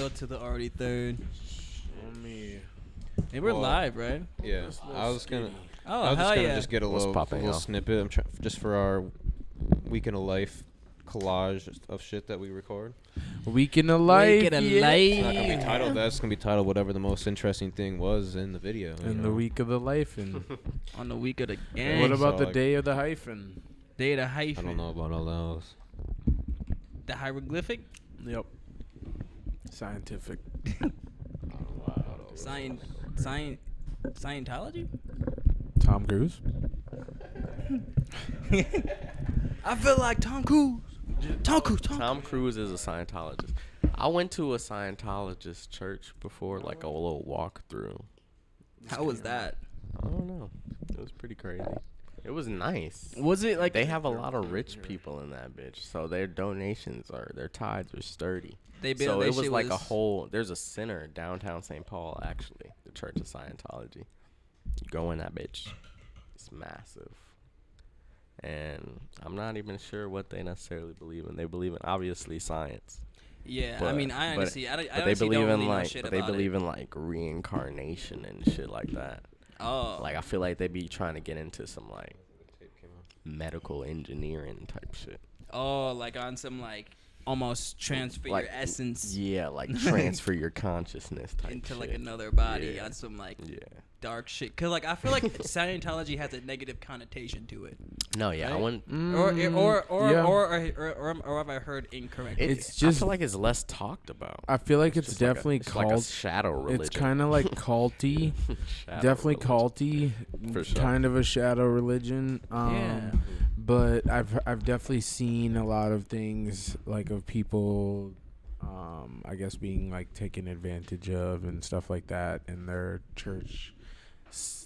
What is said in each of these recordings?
go to the already third. Let me. Hey, we're live, right? Yeah, I was gonna. Oh, I was hell just gonna yeah. just get a little snippet. I'm just for our week in a life collage of shit that we record. Week in a life. Week in a It's life. not gonna be titled that. It's gonna be titled whatever the most interesting thing was in the video. In the week of the life. And On the week of the gang. what about So, the day of the hyphen? Day of the hyphen? I don't know about all those. The hieroglyphic? Yep. Scientific. Scientology? Tom Cruise. I feel like Tom Cruise. Tom Cruise is a Scientologist. I went to a Scientologist church before, like a little walkthrough. How was that? I don't know. It was pretty crazy. It was nice. Was it like They have a lot of rich people in that bitch, so their their tithes are sturdy. So it was like a whole. There's a center downtown St. Paul, actually, the Church of Scientology. You go in that bitch, it's massive, and I'm not even sure what they necessarily believe in. They believe in obviously science. Yeah, But, I mean, I honestly, but I they honestly believe don't in really know like, shit but they about believe it. in like reincarnation and shit like that. Oh, Like I feel like they be trying to get into some like medical engineering type shit. oh, like on some like almost transfer Like, your essence Yeah, like transfer your consciousness type into shit. like another body Yeah. on some like Yeah. dark shit. Cause like I feel like Scientology has a negative connotation to it. No, yeah, I Right? wouldn't. Or yeah. have I heard incorrectly? It's I just- feel like it's less talked about. I feel like it's just like a- definitely it's like a called. shadow religion. It's kind of like culty. Shadow Definitely religion. culty. For sure. Kind of a shadow religion. Yeah. But I've definitely seen a lot of things like of people, I guess being like taken advantage of and stuff like that in their church.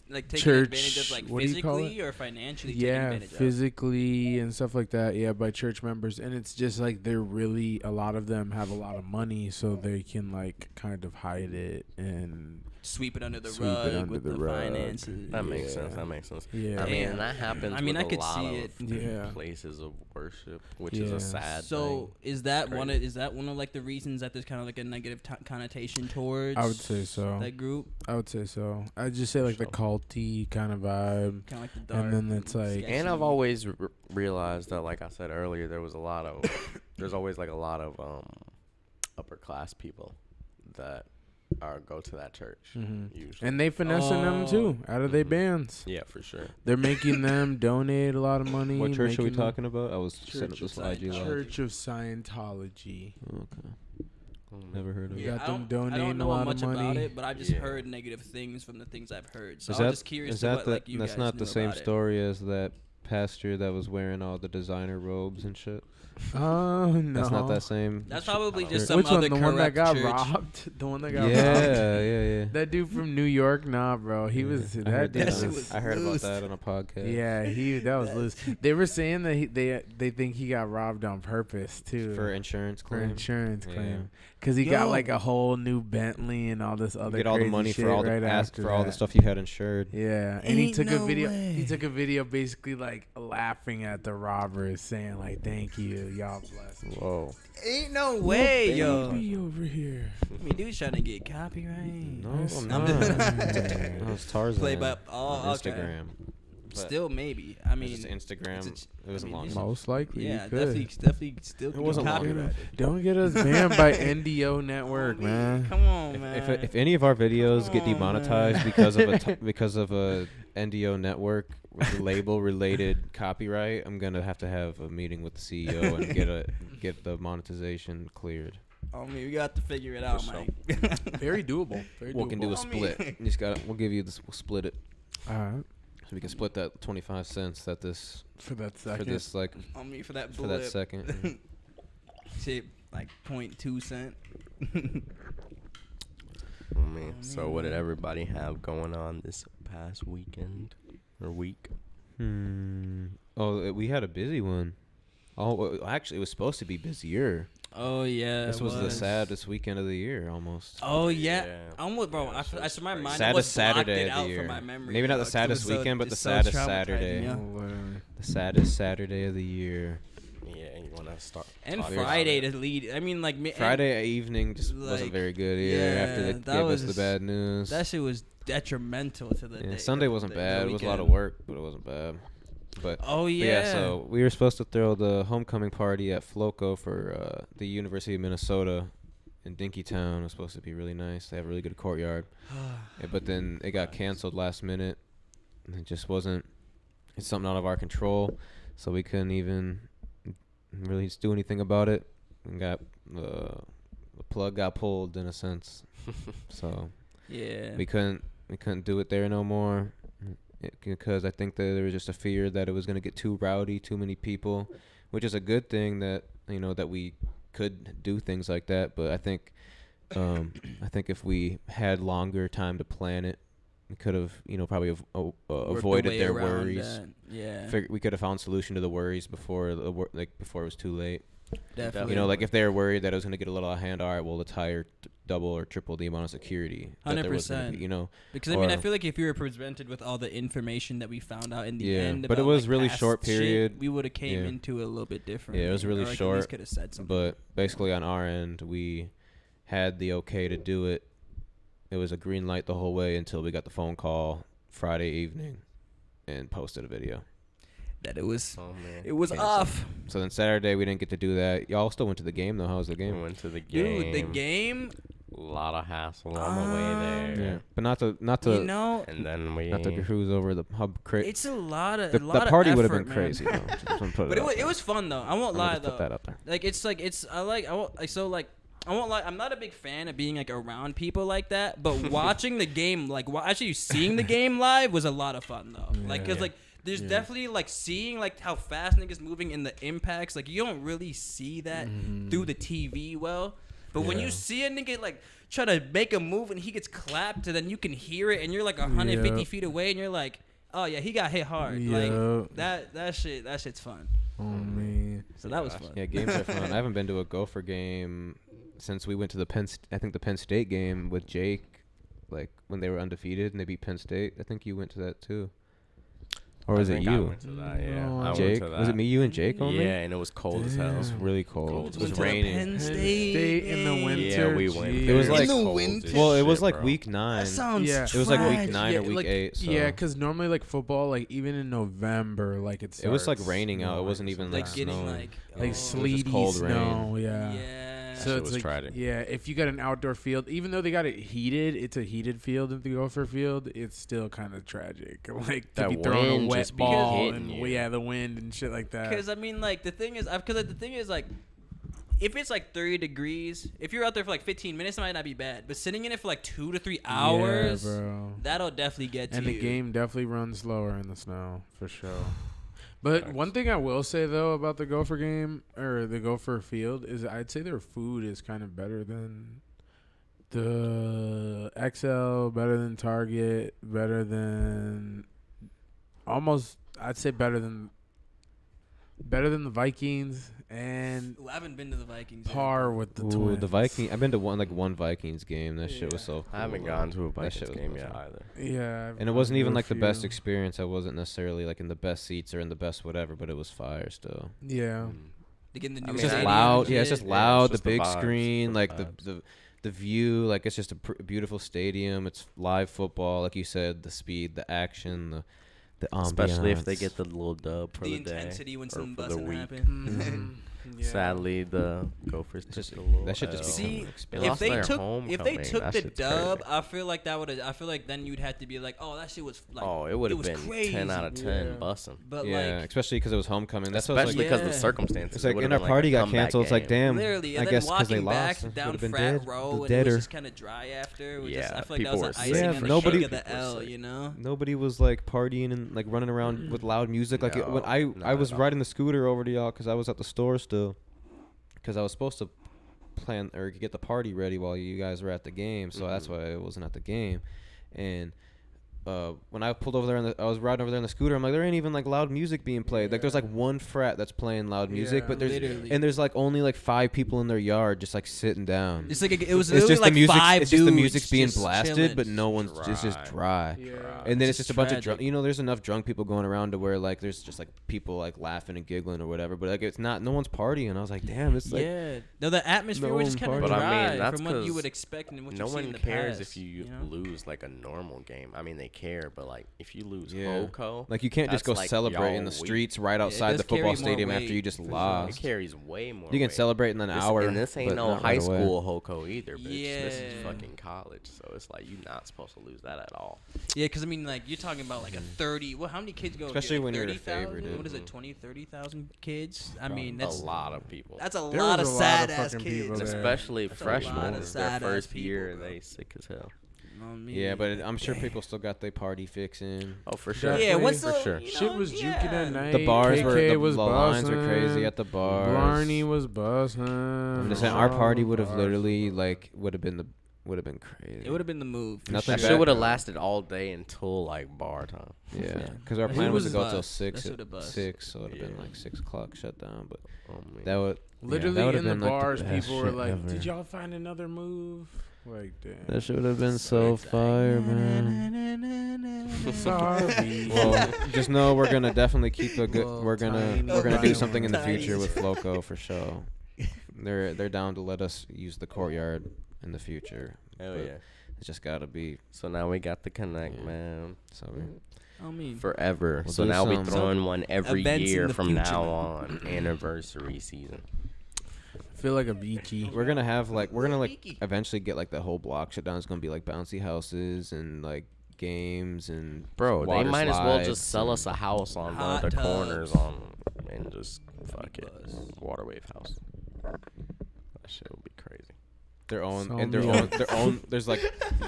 like taking church, advantage of like what do you call physically or financially taking Yeah, advantage of. physically and stuff like that. Yeah, by church members, and it's just like they're really a lot of them have a lot of money, so they can like kind of hide it and Sweep it under the Sweep it rug under with the the rug. finances. That makes Yeah. sense. That makes sense. Yeah. I mean, Damn. and that happens. I mean, with I could a lot see of it. Yeah. places of worship, which is Yeah. a sad So thing. is that one? Crazy. Is that one of like the reasons that there's kind of like a negative connotation towards? I would say so. That group, I would say so. I'd just say like the culty kind of vibe. kind of like the dark. And then it's like- sketchy. And I've always realized that, like I said earlier, there's always like a lot of upper class people that go to that church usually. And they finessing them too out of their bands. Yeah, for sure. They're making them donate a lot of money. What church are we making them- talking about? I was setting up the slide you love. Church of Scientology. Okay. Never heard of it. Yeah, got I them don't donating know a lot much of money. about it, but I've just Yeah. heard negative things from the things I've heard. So Is I that, was just curious is to that what the, like you that's guys not the knew same about it. story as that pastor that was wearing all the designer robes and shit? Oh no, That's not that same. That's probably just Which some Which one? other The one that corrupt got church. robbed? The one that got robbed? Yeah. That dude from New York, nah, bro. He was I that heard, dude that shit was. was I heard about loose. that on a podcast. Yeah, that was loose. They were saying that they think he got robbed on purpose too For insurance for claim. insurance Yeah. claim because he got like a whole new Bentley and all this other Get all the crazy money shit for all the right after for all the that. stuff you had insured. Yeah, and he Ain't took a no video. way. He took a video basically like laughing at the robbers, saying like, "Thank you, y'all blessed." Whoa. Ain't no way, yo. Baby over here. I mean, dude's trying to get copyright. No, That's I'm not- not. No, it's Tarzan. Play by on okay. Instagram. But Still, maybe. I mean, it's just Instagram. it's It wasn't I mean, long it's- enough. Most likely, yeah, you could. definitely still. It wasn't long copyrighted. Don't get us banned by NDO Network, man. Come on, man. If any of our videos get Come on, demonetized man. because of a NDO network label related copyright, I'm gonna have a meeting with the CEO and get the monetization cleared. I mean, we got to figure it out, sure. Mike. Very doable. Very We can do a I split. mean- You just we'll give you this. We'll split it. All right, So we can split that 25 cents that this for that second. for this like On me for that for blip. that second. Shit, like 0.2 cent. I mean, so what did everybody have going on this past weekend or week? Oh, we had a busy one. Oh, well, actually, it was supposed to be busier. Oh yeah. This it was the saddest weekend of the year, almost. Oh yeah. Yeah. I'm with bro. Yeah, I saw my mind. Saddest was blocked Saturday it of out the year. from my memory. Maybe not the dog, 'cause it saddest was weekend, but it's the saddest traumatizing, Saturday. yeah. Whatever. The saddest Saturday of the year. Yeah, want to start. And Friday to lead. I mean, like Friday evening just wasn't very good either. After they gave us the bad news, that shit was detrimental to the day. Sunday wasn't bad. It was a lot of work, but it wasn't bad. But so we were supposed to throw the homecoming party at Floco for the University of Minnesota in Dinkytown. It was supposed to be really nice. They have a really good courtyard. But then it got canceled last minute. And it just wasn't. It's something out of our control, so we couldn't even really do anything about it. And got the plug got pulled in a sense. So we couldn't do it there no more. Because I think that there was just a fear that it was going to get too rowdy, too many people, which is a good thing that that we could do things like that. But I think if we had longer time to plan it, we could have probably avoided their worries. We could have found a solution to the worries before before it was too late. Definitely. Like if they were worried that it was going to get a little out of hand, all right, well, let's hire double or triple the amount of security. 100%. Because I feel like if you were presented with all the information that we found out in the end, but it was really short period. We would have came into it a little bit different. Yeah, it was really short. At least could have said something. But basically, on our end, we had the okay to do it. It was a green light the whole way until we got the phone call Friday evening and posted a video. That it was off. So then Saturday we didn't get to do that. Y'all still went to the game though. How was the game? We went to the game. Dude, the game. A lot of hassle on the way there. Yeah, but not to. And then we not to cruise over the hub. It's a lot of the party would have been man. crazy though. But it was fun though. I won't lie though. Put that up there. I won't lie. I'm not a big fan of being around people like that. But watching the game, actually seeing the game live was a lot of fun though. Because there's definitely seeing how fast niggas moving in the impacts. You don't really see that through the TV well. But when you see a nigga try to make a move and he gets clapped, and then you can hear it, and you're 150 feet away, and you're like, oh yeah, he got hit hard. That shit's fun. Oh man. So that was fun. Yeah, games are fun. I haven't been to a Gopher game since we went to the Penn State game with Jake, when they were undefeated and they beat Penn State. I think you went to that too. Or was it you? I went to that, yeah. Jake? Was it me, you, and Jake only? Yeah, and it was cold as hell. It was really cold. It was raining. Penn State in the winter. Yeah, we went. It was in the winter. Well, it was week 9. That sounds It was week 9 or week 8. So. Yeah, because normally football, even in November, it was raining out. It wasn't even snowing. Sleety cold snow. rain. Yeah. So it's tragic. Yeah, if you got an outdoor field, even though they got it heated, it's a heated field at the Gopher field. It's still kind of tragic. To be throwing a wet ball and the wind and shit like that. Because the thing is, if it's 30 degrees, if you're out there for 15 minutes, it might not be bad. But sitting in it for 2 to 3 hours, that'll definitely get to you. And the game definitely runs slower in the snow for sure. But one thing I will say though about the Gopher game or the Gopher field is I'd say their food is kind of better than the XL, better than Target, better than I'd say better than the Vikings, and I haven't been to the Vikings. Par with the Twins. The Vikings. I've been to one Vikings game. That shit was so cool. I haven't gone to a Vikings game yet either. Yeah, and it wasn't even the best experience. I wasn't necessarily in the best seats or in the best whatever, but it was fire still. Yeah. It's just loud. Yeah, it's just loud. The big screen, the view, it's just a beautiful stadium. It's live football, like you said. The speed, the action, the ambiance. Especially if they get the little dub for the day. The intensity when something doesn't happen. Mm-hmm. Yeah. Sadly, the Gophers took a little. That should just see if they took the dub. I feel like that would. I feel like then you'd have to be oh, that shit was it would have been crazy. 10 out of 10 bussing. But especially because it was homecoming. That's especially because of the circumstances. It's in our party got canceled. It's damn. Literally, and I guess because they lost, lost, down been frat dead. row, and it was just kind of dry after. I feel like that was icing on the cake of the L. Nobody was partying and running around with loud music. When I was riding the scooter over to y'all because I was at the store still. Because I was supposed to plan or get the party ready while you guys were at the game, so that's why I wasn't at the game. And when I pulled over there, I was riding over there on the scooter. I'm like, there ain't even like loud music being played. Yeah. Like, there's like one frat that's playing loud music, but there's like only like 5 people in their yard just like sitting down. It's like it's just like the music. 5 It's just the dudes music's being just blasted, chilling. but no one's it's just dry. Yeah. And then it's just a bunch of drunk. You know, there's enough drunk people going around to where like there's just like people like laughing and giggling or whatever, but like it's not. No one's partying. I was like, damn, it's like no, the atmosphere was just kind of dry from what you would expect and what no you see in the one cares past, if you lose like a normal game. I mean, they care, but like if you lose Hoko, like you can't just go celebrate in the streets right outside the football stadium after you just lost. It carries way more. You can celebrate in an hour. And this ain't no high school Hoko either, bitch. This is fucking college, so it's like you're not supposed to lose that at all. Yeah, because I mean, like you're talking about like a 30. Well, how many kids go? Especially like when 30, you're a favorite. What is it? 20, 30,000 kids? I mean, that's a lot of people. That's a lot of sad ass kids, especially freshmen. It's their first year. They sick as hell. Yeah, but I'm sure people still got their party fixing. Oh, for sure. Yeah, for sure. Shit was juking at night. The bars KK were the lines were crazy at the bars. Blarney was buzzing. I'm just saying, our party would have literally would have been crazy. It would have been the move. That shit would have lasted all day until like bar time. Yeah, because our plan was to go till 6, so it would have been like 6 o'clock shut down. But that would literally in the bars, people were like, "Did y'all find another move?" Like, damn. That should have been so fire, man. Sorry. Well, just know we're gonna definitely keep a good. We're gonna do something in the future with Floco for sure. They're down to let us use the courtyard in the future. Hell yeah. It's just gotta be. So now we got the connect, man. So forever. So now we throwing one every year from now on. Anniversary season. Feel like a beachy. We're gonna eventually get like the whole block shut down. It's gonna be like bouncy houses and like games and they might as well just sell us a house on one of the corners and just fuck it. Water wave house. That shit would be crazy. Their own. There's like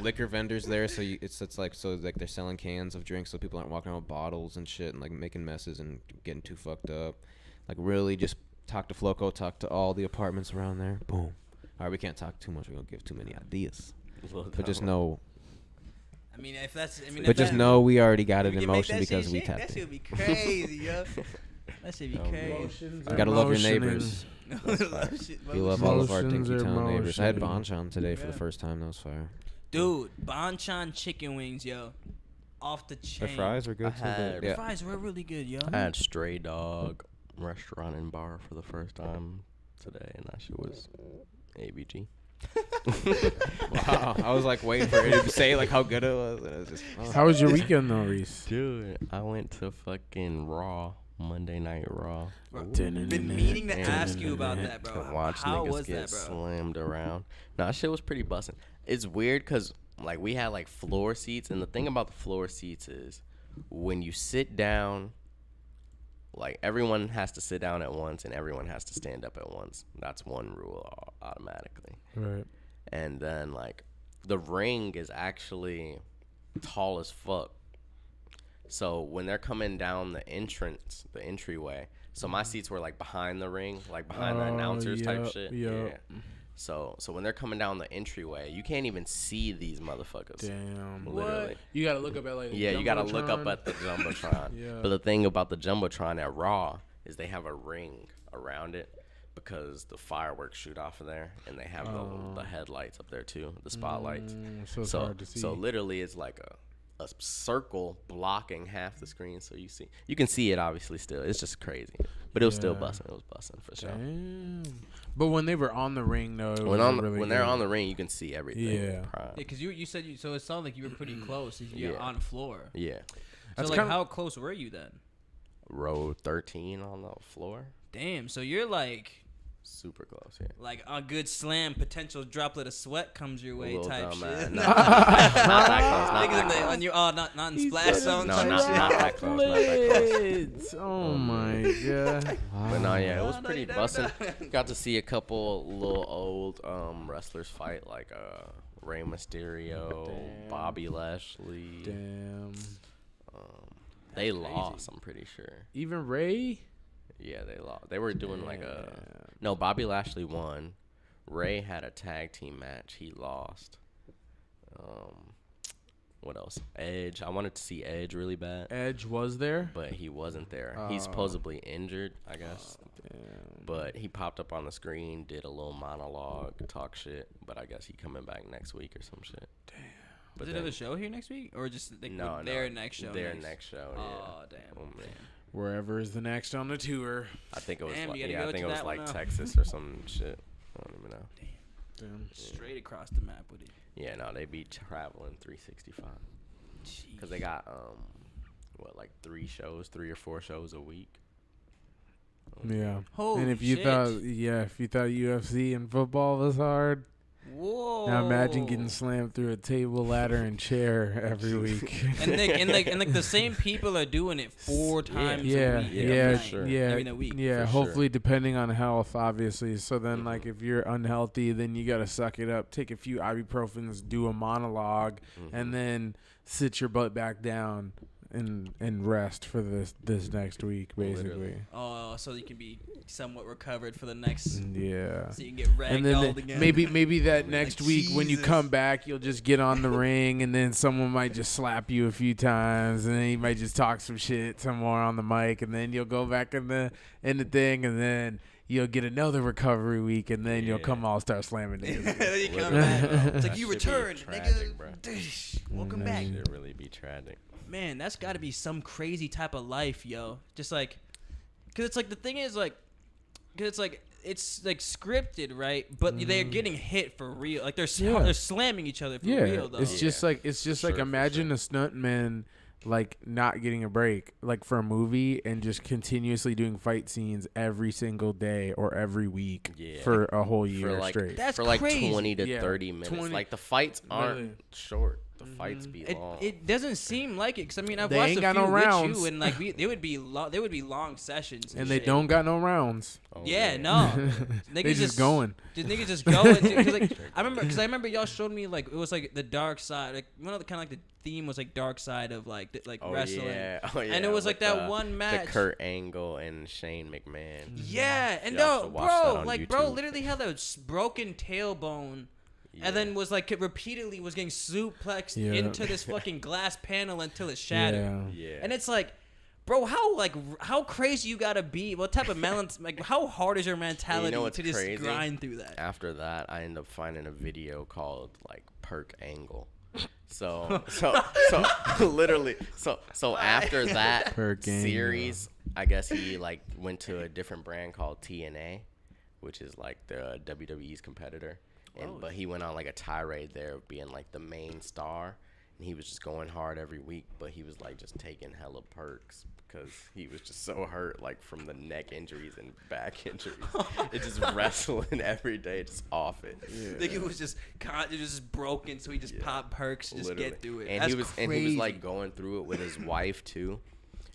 liquor vendors there, so it's like they're selling cans of drinks, so people aren't walking around with bottles and shit and like making messes and getting too fucked up. Like really just. Talk to Floco, talk to all the apartments around there. Boom. All right, we can't talk too much. We're going to give too many ideas. But just know. I mean, if that's. I mean, but just know we already got it in motion because we tapped it. That should be crazy, yo. That should be crazy. You got to love your neighbors. We love all of our Dinky Town neighbors. I had Banchan today for the first time. That was fire. Dude, Banchan chicken wings, yo. Off the chain. The fries were good, too. The fries were really good, yo. I had Stray Dog restaurant and bar for the first time today, and that shit was ABG. Wow, I was like waiting for it to say like how good it was, and it was just. How was your weekend though, Reese? Dude, I went to fucking Raw, Monday Night Raw. Been meaning to ask you about that, bro. Watch how niggas was get that, bro? slammed around. Nah, shit was pretty busting. It's weird because like we had like floor seats, and the thing about the floor seats is when you sit down. Like, everyone has to sit down at once, and everyone has to stand up at once. That's one rule automatically. Right. And then, like, the ring is actually tall as fuck. So, when they're coming down the entryway, so my seats were, like, behind the ring, like, behind the announcers type shit. Yeah. So when they're coming down the entryway, you can't even see these motherfuckers. Damn. Literally. What? You gotta look up at like. You gotta look up at the jumbotron. But the thing about the jumbotron at Raw is they have a ring around it because the fireworks shoot off of there, and they have the headlights up there too, the spotlights. So it's hard to see. So literally, it's like a circle blocking half the screen, so you can see it obviously still. It's just crazy, but it was still busting. It was busting for sure. Damn. But when they were on the ring though, when they're on the ring, you can see everything. Yeah. Because you said so it sounded like you were pretty close. You're on the floor. Yeah. So like, how close were you then? Row 13 on the floor. Damn. So you're like. Super close, yeah. Like a good slam, potential droplet of sweat comes your way type shit. Not that close. Not in splash zone. No, not that close. Not that close. Oh my god. But no, yeah, it was pretty busting. Got to see a couple little old wrestlers fight, like Rey Mysterio, Bobby Lashley. Damn. They lost, I'm pretty sure. Even Ray? Yeah, they lost. They were doing no, Bobby Lashley won. Ray had a tag team match. He lost. What else? Edge. I wanted to see Edge really bad. Edge was there, but he wasn't there. He's supposedly injured, I guess. Damn. But he popped up on the screen, did a little monologue, talk shit. But I guess he coming back next week or some shit. Damn. But is it another show here next week, or just their next show? Their next show. Oh yeah. damn. Wherever is the next on the tour. I think it was. Damn, I think it was like Texas or some shit. I don't even know. Damn. Straight across the map with it. Yeah, no, they be traveling 365. Because they got like 3 or 4 shows a week. Yeah. Holy and if you shit. thought UFC and football was hard, whoa! now imagine getting slammed through a table, ladder, and chair every week. and the same people are doing it 4 times a week. Every week. Yeah, hopefully depending on health, obviously. So then, like, if you're unhealthy, then you gotta suck it up, take a few ibuprofens, do a monologue, and then sit your butt back down and rest for this next week, basically. Literally. Oh, so you can be somewhat recovered for the next. Yeah. So you can get ragdolled again. Maybe that next week when you come back, you'll just get on the ring, and then someone might just slap you a few times, and then you might just talk some shit some more on the mic, and then you'll go back in the thing, and then you'll get another recovery week, and then you'll come all start slamming niggas. You come back. It's like you returned, tragic, nigga. Welcome back. It really be tragic. Man, that's got to be some crazy type of life, yo. Just like, cause it's like the thing is like, cause it's like scripted, right? But they're getting hit for real. Like they're slamming each other for real, though. It's just like imagine a stuntman like not getting a break, like for a movie, and just continuously doing fight scenes every single day or every week for a whole year straight. That's for like crazy. 20 to 30 minutes. Like the fights aren't short. The fights be long. It doesn't seem like it, cause I mean I've They watched ain't a got few no with rounds. you, and like there would be long sessions, And they shit. don't got no rounds. No. They just going. The niggas just going. Cause like I remember y'all showed me like it was like the dark side. Like one of the kind of like the theme was like dark side of like wrestling. And it was like that one match. The Kurt Angle and Shane McMahon. Yeah, and bro, literally had a broken tailbone. Yeah. And then was like repeatedly was getting suplexed into this fucking glass panel until it shattered. Yeah. And it's like, bro, how crazy you gotta be? What type of how hard is your mentality to just crazy? grind through that? After that, I ended up finding a video called like Perk Angle. So literally, so after that series, I guess he like went to a different brand called TNA, which is like the WWE's competitor. But he went on like a tirade there of being like the main star, and he was just going hard every week. But he was like just taking hella perks because he was just so hurt, like from the neck injuries and back injuries. It just wrestling every day, just off it. I think it was just broken, so he just popped perks to just get through it. And he was like going through it with his wife too,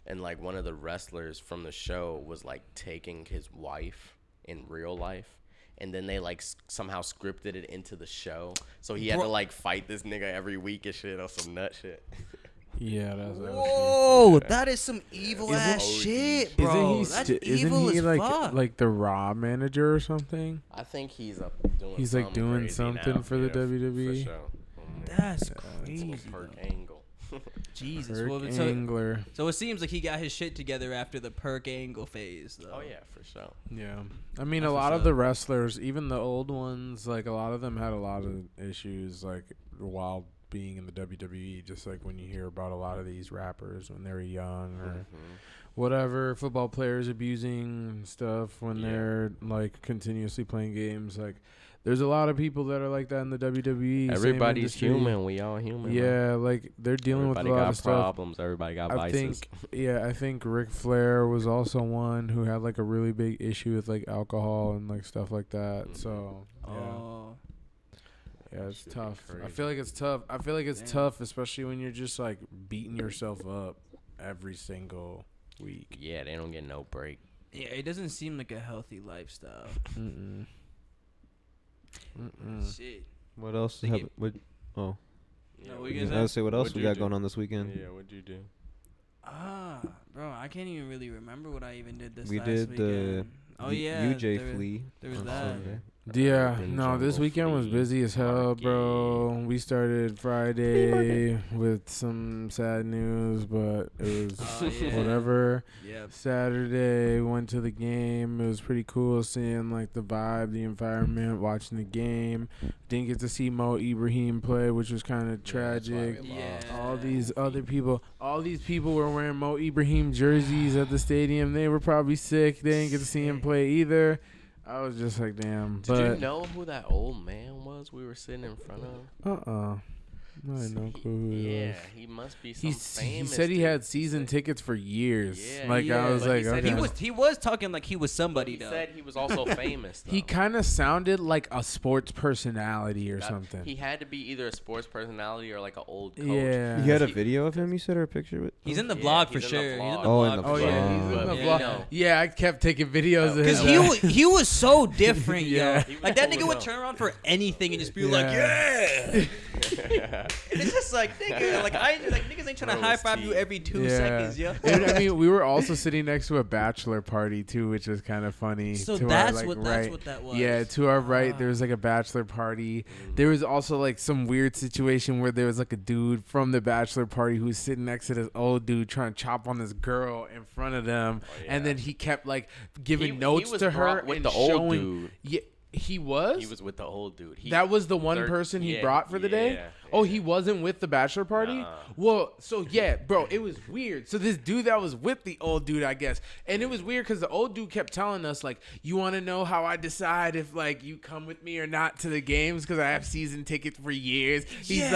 and like one of the wrestlers from the show was like taking his wife in real life. And then they like somehow scripted it into the show, so he had to like fight this nigga every week and shit on some nut shit. Yeah, that's whoa, that is some evil ass shit, bro. Isn't he like the Raw manager or something? I think he's doing something for the WWE. For sure. That's crazy. Perk Angle. Jesus. Angler. So it seems like he got his shit together after the Perk Angle phase, though. Oh yeah, for sure. Yeah, I mean a lot of the wrestlers, even the old ones, like a lot of them had a lot of issues, like while being in the WWE. Just like when you hear about a lot of these rappers when they're young or whatever, football players abusing stuff when they're like continuously playing games, like. There's a lot of people that are like that in the WWE. Everybody's human. We all human. Yeah, like they're dealing with a lot of stuff. Everybody got problems. Everybody got vices. I think Ric Flair was also one who had like a really big issue with like alcohol and like stuff like that. So yeah, it's tough. I feel like it's tough, especially when you're just like beating yourself up every single week. Yeah, they don't get no break. Yeah, it doesn't seem like a healthy lifestyle. Shit. What else? I was gonna say what else we got going on this weekend? Yeah, what'd you do? Bro, I can't even really remember what I even did this we last did weekend. the UJ Flea. There was on that. Sunday. Yeah, no, this weekend was busy as hell, bro. We started Friday with some sad news, but it was whatever. Yep. Saturday, went to the game. It was pretty cool seeing like the vibe, the environment, watching the game. Didn't get to see Mo Ibrahim play, which was kind of tragic. All these people were wearing Mo Ibrahim jerseys at the stadium. They were probably sick. They didn't get to see him play either. I was just like, damn. Did you know who that old man was we were sitting in front of? I had no clue who he was. He must be some famous. He said he had season tickets for years. I was like, okay. He was talking like he was somebody, though. He said he was also famous, though. He kind of sounded like a sports personality or something. He had to be either a sports personality or like an old coach. Yeah. You had a video of him, you said, or a picture with? He's in the vlog for sure. He's in the vlog. Oh, yeah, he's in the vlog. No. Yeah, I kept taking videos of him. Because he was so different, yo. Like, that nigga would turn around for anything and just be like, yeah. And it's just like, nigga, niggas ain't trying to high five you every 2 seconds, yo. And, I mean, we were also sitting next to a bachelor party too, which was kind of funny. So that's what that was. Yeah, to our right, there was like a bachelor party. There was also like some weird situation where there was like a dude from the bachelor party who was sitting next to this old dude trying to chop on this girl in front of them, and then he kept like giving notes to her with and the showing. old dude. Yeah. He was? He was with the old dude. That was the one person he brought for the day? Yeah. Oh, he wasn't with the bachelor party? Well, so yeah, bro, it was weird. So this dude that was with the old dude, I guess. And it was weird because the old dude kept telling us, like, you want to know how I decide if, like, you come with me or not to the games because I have season tickets for years. He's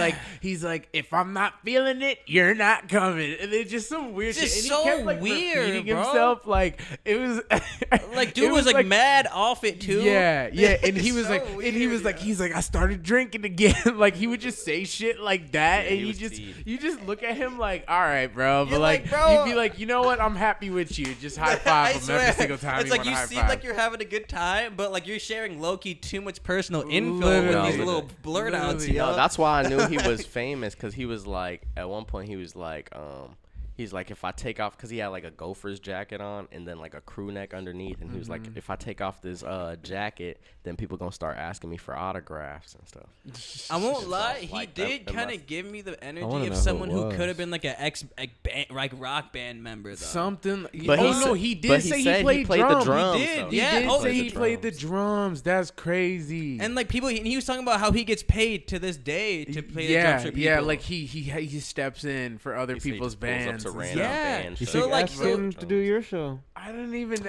like, if I'm not feeling it, you're not coming. And it's just some weird shit. And he kept, like, weird, repeating bro. himself. Like, it was... like, dude was like mad off it, too. Yeah, and he was like, weird, and he was like, he's like, I started drinking again. Like, he would just say shit like that, and you just look at him like, all right, bro, but like you'd be like, you know what, I'm happy with you. Just high five him every single time. It's like you seem like you're having a good time, but like you're sharing low-key too much personal info with these little blurt outs. No, that's why I knew he was famous, because he was like, at one point he was like, he's like, if I take off, because he had like a Gophers jacket on and then like a crew neck underneath, and he was like, if I take off this jacket, then people gonna start asking me for autographs and stuff. I won't lie, he did kind of give me the energy of someone who could have been like an rock band member, though. Something, but he did say he played the drums. He did, he did say he played the drums. That's crazy. And like people, he was talking about how he gets paid to this day to play the drums for people. Yeah, like he steps in for other people's bands. So like him to do your show. I didn't even.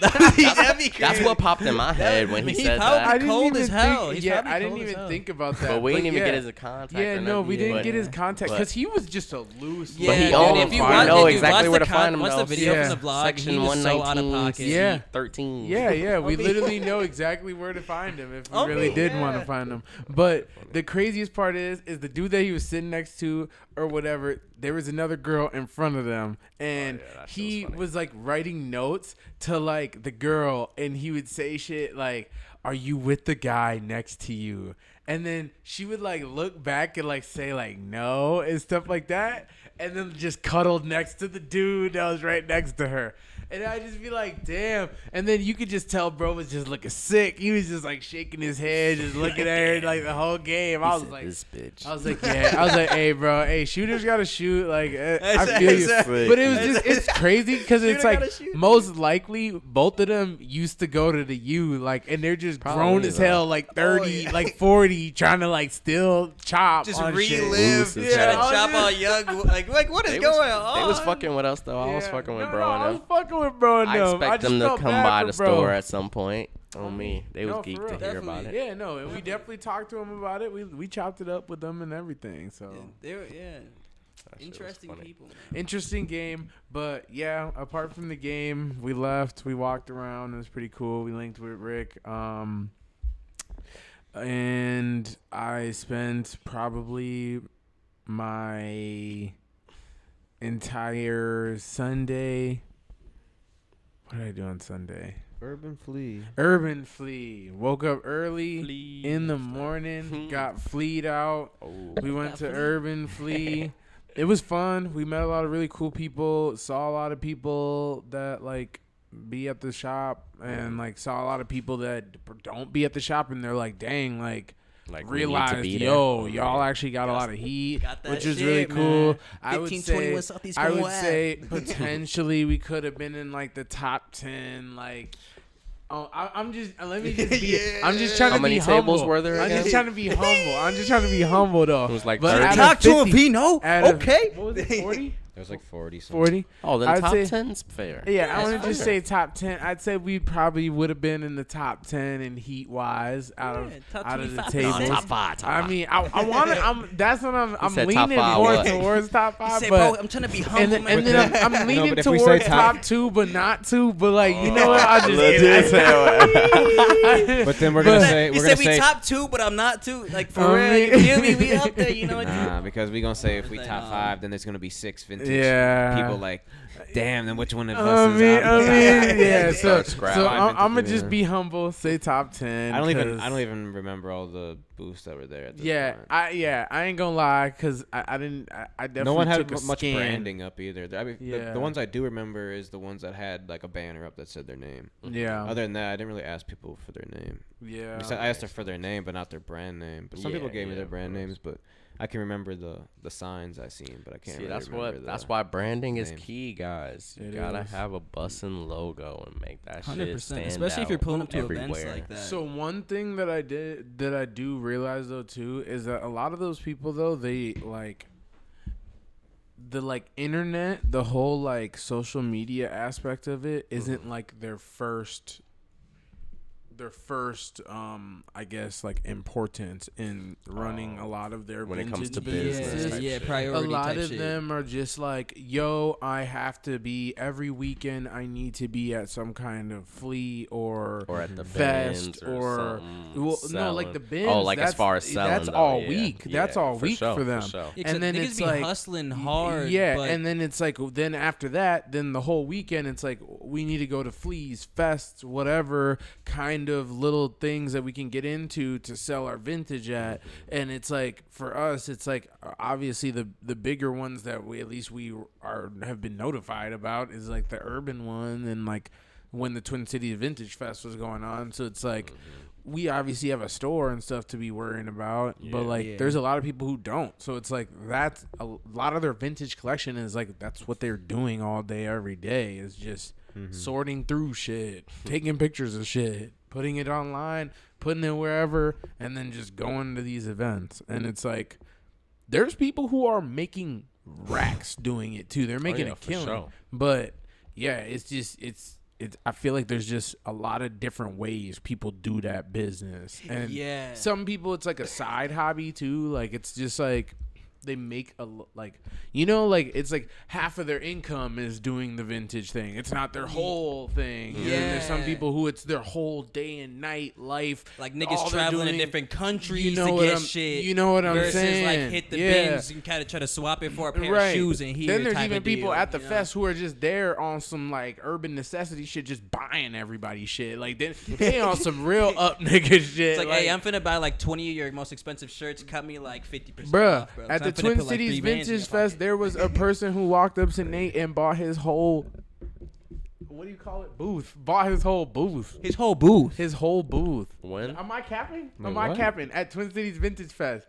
That's what popped in my head when he said that. He's cold as hell. I didn't even think about that. But we didn't even get his contact. Yeah, no, we didn't get his contact because he was just a loose. But he know exactly where to find him. Watch the video from the vlog. Section 119. Yeah, 13. Yeah. We literally know exactly where to find him if we really did want to find him. But the craziest part is the dude that he was sitting next to or whatever. There was another girl in front of them, and he was like writing notes to like the girl, and he would say shit like, "Are you with the guy next to you?" And then she would like look back and like say like no and stuff like that, and then just cuddled next to the dude that was right next to her. And I'd just be like, damn. And then you could just tell bro was just looking sick. He was just like shaking his head, just looking at her like the whole game. I was like, this bitch. I was like, yeah. I was like, hey, bro. Hey, shooters gotta shoot. Like, I feel you. But it was just, it's crazy because it's like most likely both of them used to go to the U, like, and they're just grown as hell, like 30, like 40, trying to like still chop. Just on relive, shit. trying to chop all young. Like what is going on? They was fucking with us though. I was fucking with bro and them. With bro and them. I expect them to come by the store at some point. On me, they was geeked to hear about it. Yeah, no, and we definitely talked to them about it. We chopped it up with them and everything. So they were interesting people. Man. Interesting game, but yeah. Apart from the game, we left. We walked around. It was pretty cool. We linked with Rick. And I spent probably my entire Sunday. What did I do on Sunday? Urban Flea. Woke up early in the morning. Got fleed out. We went to Urban Flea. It was fun. We met a lot of really cool people. Saw a lot of people that like be at the shop and like saw a lot of people that don't be at the shop, and they're like, dang, like realized, y'all actually got a lot of heat, which is really cool. I would say potentially we could have been in like the top 10, like. Oh, I'm just trying to be humble. How many tables were there? I'm just trying to be humble though. It was like top 2 of Vino. Okay. What was it, 40? There's like 40. 40. Oh, then top 10's fair. Yeah, I want to just say top 10. I'd say we probably would have been in the top 10 in heat wise out of the tables. No, top 5. I mean, I want to. That's what I'm leaning more towards top 5. Say, bro, I'm trying to be humble, man. And then I'm leaning towards top 2, but not 2. But like, you know what? I'll just But then we're gonna say we top 2, but I'm not 2. Like for real, you feel me? We up there, you know what? Nah, because we gonna say if we top 5, then there's gonna be 6 vintage. Yeah. People like, damn, then which one of us is out? Yeah. So I'm gonna just be humble. Say top 10. I don't even remember all the booths that were there. At this point. I ain't gonna lie, cause I definitely no one had took much scan. branding up either. I mean, the ones I do remember is the ones that had like a banner up that said their name. Yeah. Other than that, I didn't really ask people for their name. Yeah. I asked them for their name, but not their brand name. But some people gave me their brand names, but I can remember the signs I seen, but I can't. See, that's why branding is key, guys. You gotta have a bussin' logo and make that 100%, shit stand especially if you're pulling up to everywhere. events like that. So one thing that I do realize though too is that a lot of those people though, they like the like internet, the whole like social media aspect of it isn't like their first I guess like importance in running a lot of their when it comes to businesses. Priority. A lot of them are just like, yo, I have to be every weekend. I need to be at some kind of flea or at the fest or no, like the bins. Oh, like as far as selling, that's all week. That's all week for them. Sure. And then it's like hustling hard. Yeah, and then it's like then after that, then the whole weekend, it's like we need to go to fleas, fests, whatever kind of little things that we can get into to sell our vintage at. And it's like for us, it's like obviously the bigger ones that we have been notified about is like the urban one and like when the Twin Cities Vintage Fest was going on. So it's like we obviously have a store and stuff to be worrying about, but like there's a lot of people who don't. So it's like that's a lot of their vintage collection is like that's what they're doing all day every day is just sorting through shit, taking pictures of shit, putting it online, putting it wherever, and then just going to these events. And it's like there's people who are making racks doing it too. They're making a killing. Sure. But yeah, it's just it's I feel like there's just a lot of different ways people do that business. And some people it's like a side hobby too. Like it's just like they make like it's like half of their income is doing the vintage thing. It's not their whole thing. And there's some people who it's their whole day and night life. Like niggas traveling to different countries to get shit. You know what I'm saying? Versus like hit the bins and kind of try to swap it for a pair of shoes and here. Then there's even people at the fest who are just there on some like urban necessity shit, just buying everybody's shit. Like they on some real up nigga shit. It's like, hey, I'm finna buy like 20 of your most expensive shirts. Cut me like 50%. Bruh, off, bro. At the Twin Cities Vintage Fest, there was a person who walked up to Nate and bought his whole, what do you call it? Booth. Bought his whole booth. His whole booth. His whole booth. When? Am I capping? Am I capping? At Twin Cities Vintage Fest.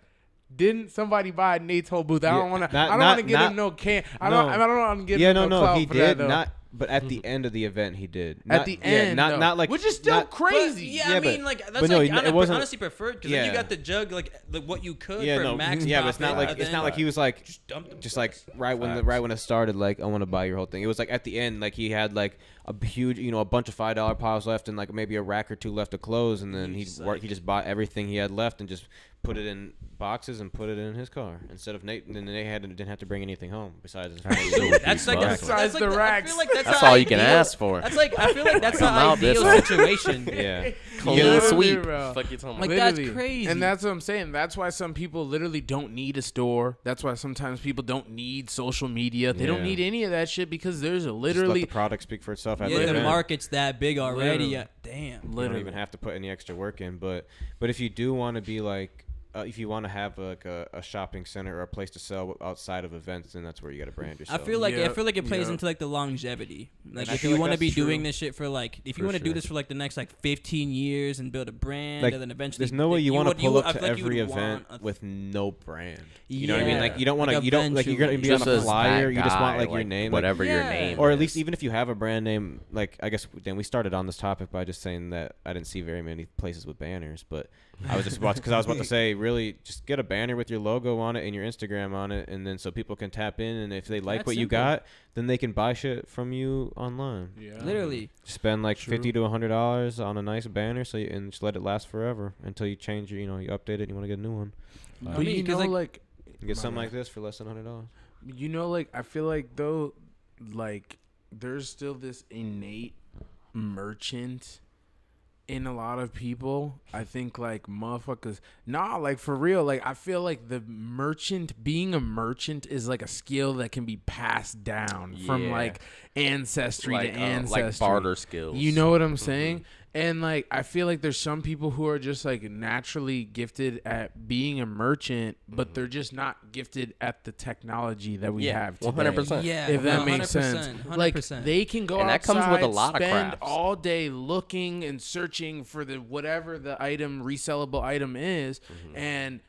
Didn't somebody buy Nate's whole booth? I don't want to. I don't want to give him no can. I don't want to give him no clout he for did that, not. But at the end of the event, he did. At the end, not like, which is still crazy. I mean, like that's like it wasn't honestly preferred because then you got the jug like what you could for max. Yeah, but it's not like he was like just like right when it started. Like I want to buy your whole thing. It was like at the end, like he had like a huge, a bunch of $5 piles left and like maybe a rack or two left to close, and then he just bought everything he had left and just put it in boxes and put it in his car instead of Nate. And then Nate didn't have to bring anything home besides his that's like the racks. I feel like that's all you can ask for. That's like I feel like that's the ideal situation. Yeah, clean sweep. Like that's crazy. And that's what I'm saying. That's why some people literally don't need a store. That's why sometimes people don't need social media. They don't need any of that shit because there's literally just let the product speak for itself. Yeah, the market's that big already. Damn. You don't even have to put any extra work in. But if you do want to be like if you want to have like a shopping center or a place to sell outside of events, then that's where you got to brand yourself. I feel like it plays into like the longevity. Like if you want to be doing this shit for like, if you want to do this for like the next like 15 years and build a brand, like, and then eventually there's no way you want to pull up to every event with no brand. You know what I mean? Like you don't want to, you don't like you're gonna be on a flyer. You just want like your name, whatever your name, or at least even if you have a brand name. Like I guess then we started on this topic by just saying that I didn't see very many places with banners, but I was just about to say really just get a banner with your logo on it and your Instagram on it, and then so people can tap in, and if they like what you got, then they can buy shit from you online. Yeah, literally spend like $50 to $100 on a nice banner, and just let it last forever until you change your, you update it and you want to get a new one. But you know, like you get something like this for less than $100. You know, like I feel like though, like there's still this innate merchant in a lot of people. I think like motherfuckers, like for real, like I feel like being a merchant is like a skill that can be passed down from like ancestry to ancestry, like barter skills. You know what I'm saying? And like I feel like there's some people who are just like naturally gifted at being a merchant, but they're just not gifted at the technology that we have today. 100%. Yeah, if that makes sense. 100%. Like they can go and outside, that comes with a lot spend of crafts. all day looking and searching for whatever the resellable item is, and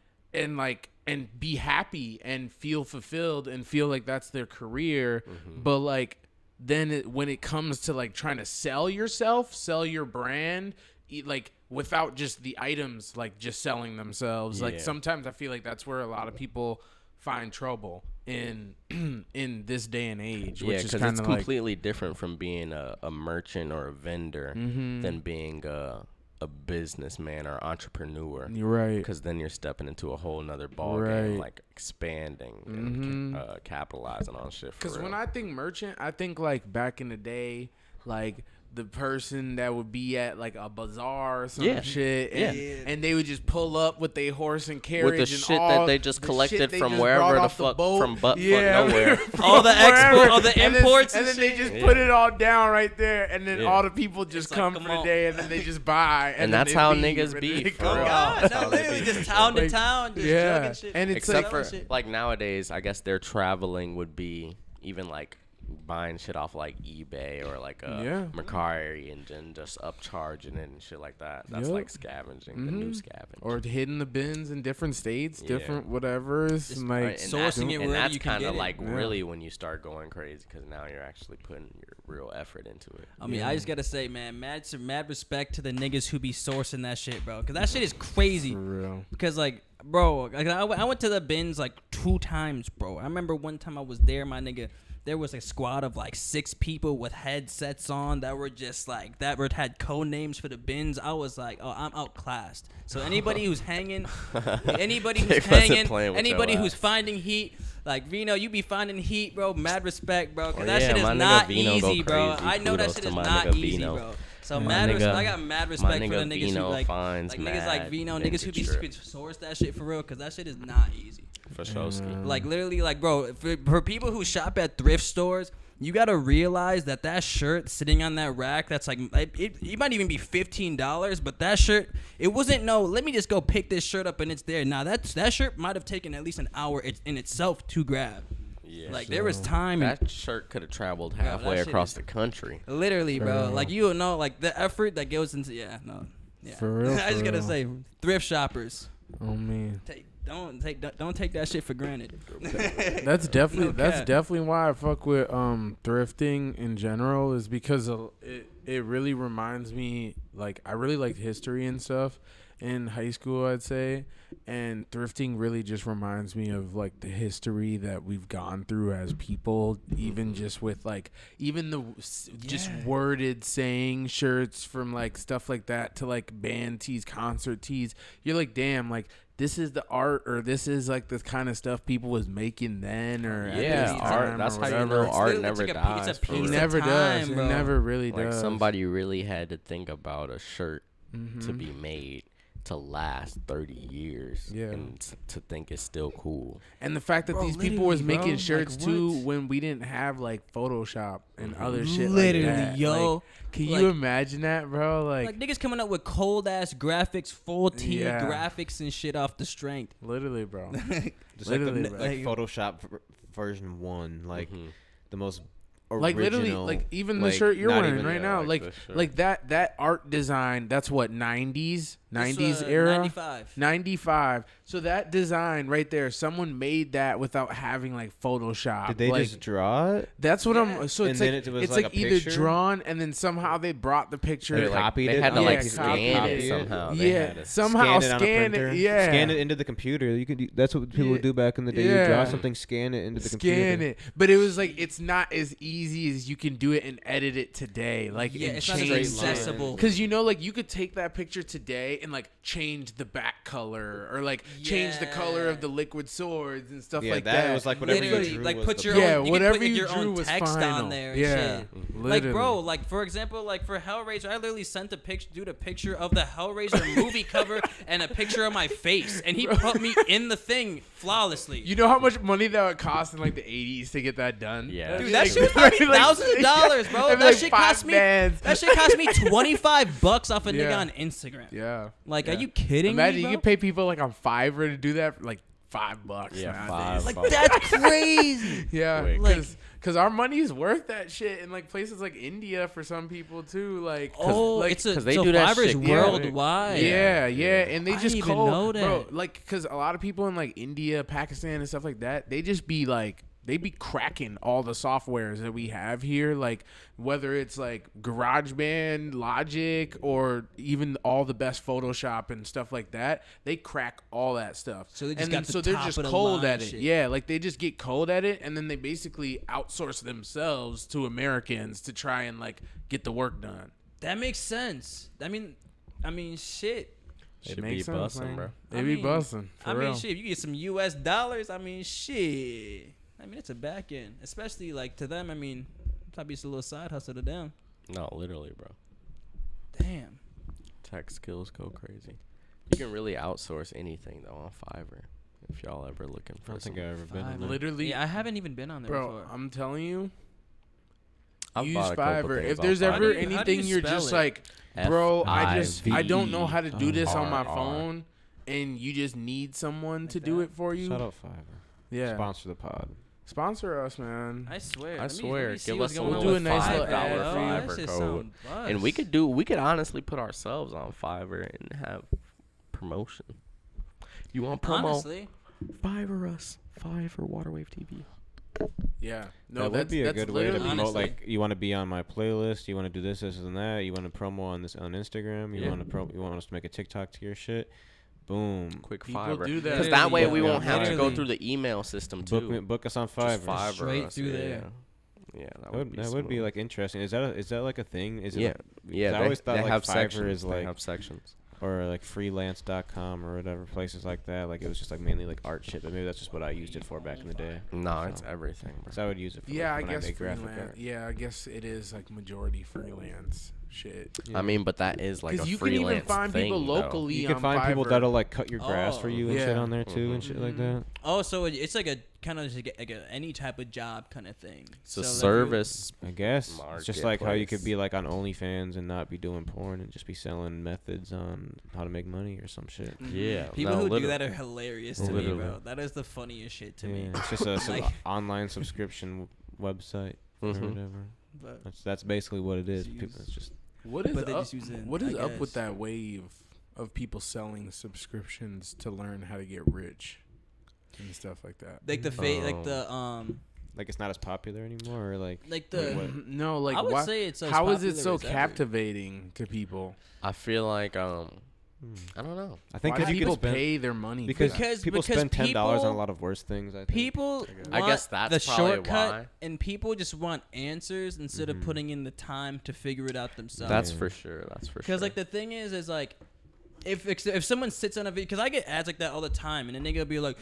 be happy and feel fulfilled and feel like that's their career, but like. Then when it comes to like trying to sell yourself, sell your brand, like without just the items, like just selling themselves, like sometimes I feel like that's where a lot of people find trouble in this day and age. Yeah, because it's completely different from being a merchant or a vendor than being a businessman or entrepreneur. You're right. Because then you're stepping into a whole nother ballgame, like expanding and capitalizing on shit. Because when I think merchant, I think like back in the day, like the person that would be at like a bazaar or some shit, and they would just pull up with their horse and carriage with the and shit all that they just collected from wherever the fuck, from butt fuck nowhere. All the export, all the imports, and then they just put it all down right there, and then all the people just come for the day, and then they just buy, and that's how niggas be. Oh God, no, literally just town to town, just jugging shit. And it's except for like nowadays, I guess their traveling would be even like buying shit off like eBay or like Mercari and just upcharging it and shit like that. That's like scavenging, the new scavenge. Or hitting the bins in different states, different whatever's, and like sourcing it wherever you can get it. And that's kind of like really when you start going crazy, because now you're actually putting your real effort into it. I mean, I just gotta say, man, mad respect to the niggas who be sourcing that shit, bro, because that shit is crazy. For real. Because like, bro, like, I went to the bins like 2 times, bro. I remember one time I was there, my nigga. There was a squad of like 6 people with headsets on that were just like had code names for the bins. I was like, oh, I'm outclassed. So anybody who's hanging, anybody who's finding heat, like Vino, you be finding heat, bro. Mad respect, bro. Cause that shit is not easy, bro. I know that shit is not easy, bro. So I got mad respect for the niggas who like niggas like Vino, niggas who be source that shit for real, cause that shit is not easy. For sure. Like literally, like bro, for people who shop at thrift stores, you gotta realize that shirt sitting on that rack, that's like it might even be $15, but that shirt, it wasn't let me just go pick this shirt up and it's there. Now that shirt might have taken at least an hour in itself to grab. Yeah, like there was time. That shirt could have traveled halfway across the country. Literally, bro. Like you know, like the effort that goes into For real. I just gotta say, thrift shoppers. Oh man. Don't take that shit for granted. That's definitely why I fuck with thrifting in general, is because it really reminds me, like I really liked history and stuff in high school, I'd say, and thrifting really just reminds me of like the history that we've gone through as people, even just with like just worded saying shirts from like stuff like that to like band tees, concert tees. You're like, damn, like this is the art, or this is like the kind of stuff people was making then, or art. That's how you know art never dies. It never does. It never really does. Like somebody really had to think about a shirt to be made to last 30 years. Yeah. And to think it's still cool. And the fact that these people was making shirts too when we didn't have like Photoshop and other shit like that. Yo. Like, can you imagine that, bro? Like niggas coming up with cold ass graphics, full tier graphics and shit off the strength. Literally, bro. Just like Photoshop version 1, like the most original, like literally, like even the shirt you're wearing right now, like that art design. That's what 90s era, 95. So that design right there, someone made that without having like Photoshop. Did they just draw it? That's what I'm. So it's and like it's like either drawn and then somehow they brought the picture. They copied they it. had to like scan it somehow. Yeah, somehow scan it. Yeah, scan it into the computer. You could. That's what people would do back in the day. You draw something, scan it into the computer. Scan it, but it was like it's not as easy as you can do it and edit it today. Like it's not as accessible. Because like you could take that picture today and like change the back color or like change the color of the liquid swords and stuff like that. It was like whatever you drew. Like put your own, whatever you your drew own was text final. on there. Yeah, and shit. Like bro, like for example, like for Hellraiser, I literally sent a picture of the Hellraiser movie cover and a picture of my face, and he put me in the thing flawlessly. You know how much money that would cost in like the 80s to get that done? Yeah, dude, that shit was like thousands of dollars, bro. That shit cost me. That shit cost me $25 off a nigga on Instagram. Yeah, like, are you kidding me? Imagine you could pay people like on Fiverr to do that for like $5. Yeah, like that's crazy. Yeah, because our money is worth that shit in like places like India for some people too. Like, because they do that shit worldwide. Yeah, and they I just didn't even know that. bro. Like, because a lot of people in like India, Pakistan, and stuff like that, they just be like. They be cracking all the softwares that we have here, like whether it's like GarageBand, Logic, or even all the best Photoshop and stuff like that. They crack all that stuff. So they just they're just cold at it. Yeah, like they just get cold at it, and then they basically outsource themselves to Americans to try and like get the work done. That makes sense. I mean, shit. It be busting, bro. They be busting. Shit. If you get some US dollars, shit. It's a back end, especially like to them. Probably just a little side hustle to them. No, literally, bro. Damn. Tech skills go crazy. You can really outsource anything though on Fiverr. If y'all ever looking for, I don't think I've ever been on there. Literally, I haven't even been on there bro. before. I'm telling you, I've use Fiverr. If there's ever anything you're just like, bro, I don't know how to do this on my phone, and you just need someone to do it for you. Shout out Fiverr. Yeah. Sponsor the pod. Sponsor us, man. I swear. Give us we'll do a nice little ad Fiverr code, and we could honestly put ourselves on Fiverr and have promotion. You want promo? Honestly, Fiverr us. Fiverr Waterwave TV. Yeah, no, that would be a good way to promote. Like, you want to be on my playlist, you want to do this, and that. You want to promo on Instagram. You want us to make a TikTok to your shit. Boom. Quick People Fiverr. do that. Because that way we won't have to go through the email system too. Book us on Fiverr. Straight through there. Yeah, that would be like interesting. Is that like a thing? Is it? Yeah. I always thought like Fiverr sections. is like they have sections. Or like freelance.com or whatever, places like that. Like it was just like mainly like art shit, but maybe that's just what I used it for back in the day. No, it's everything, bro. So I would use it for I guess graphic art. Yeah, I guess it is like majority freelance shit. Yeah. But that is like a freelance thing. Because you can even find people locally. You can find people that'll like cut your grass for you and shit on there too and shit like that. Oh, so it's like a kind of like any type of job kind of thing. It's a service, I guess. It's just like how you could be like on OnlyFans and not be doing porn and just be selling methods on how to make money or some shit. Yeah, people who do that are hilarious to me, bro. That is the funniest shit to me. It's just some online subscription website or whatever. But that's basically what it is. It's just what is up with that wave of people selling subscriptions to learn how to get rich and stuff like that? Like like it's not as popular anymore, or like no, like I would say it's how is it so captivating to people? I feel like I don't know. I think because people pay their money because people spend $10 on a lot of worse things. I think. I guess that's the shortcut, why. And people just want answers instead of putting in the time to figure it out themselves. That's for sure. Because like the thing is like if someone sits on a video, because I get ads like that all the time, and a nigga will be like,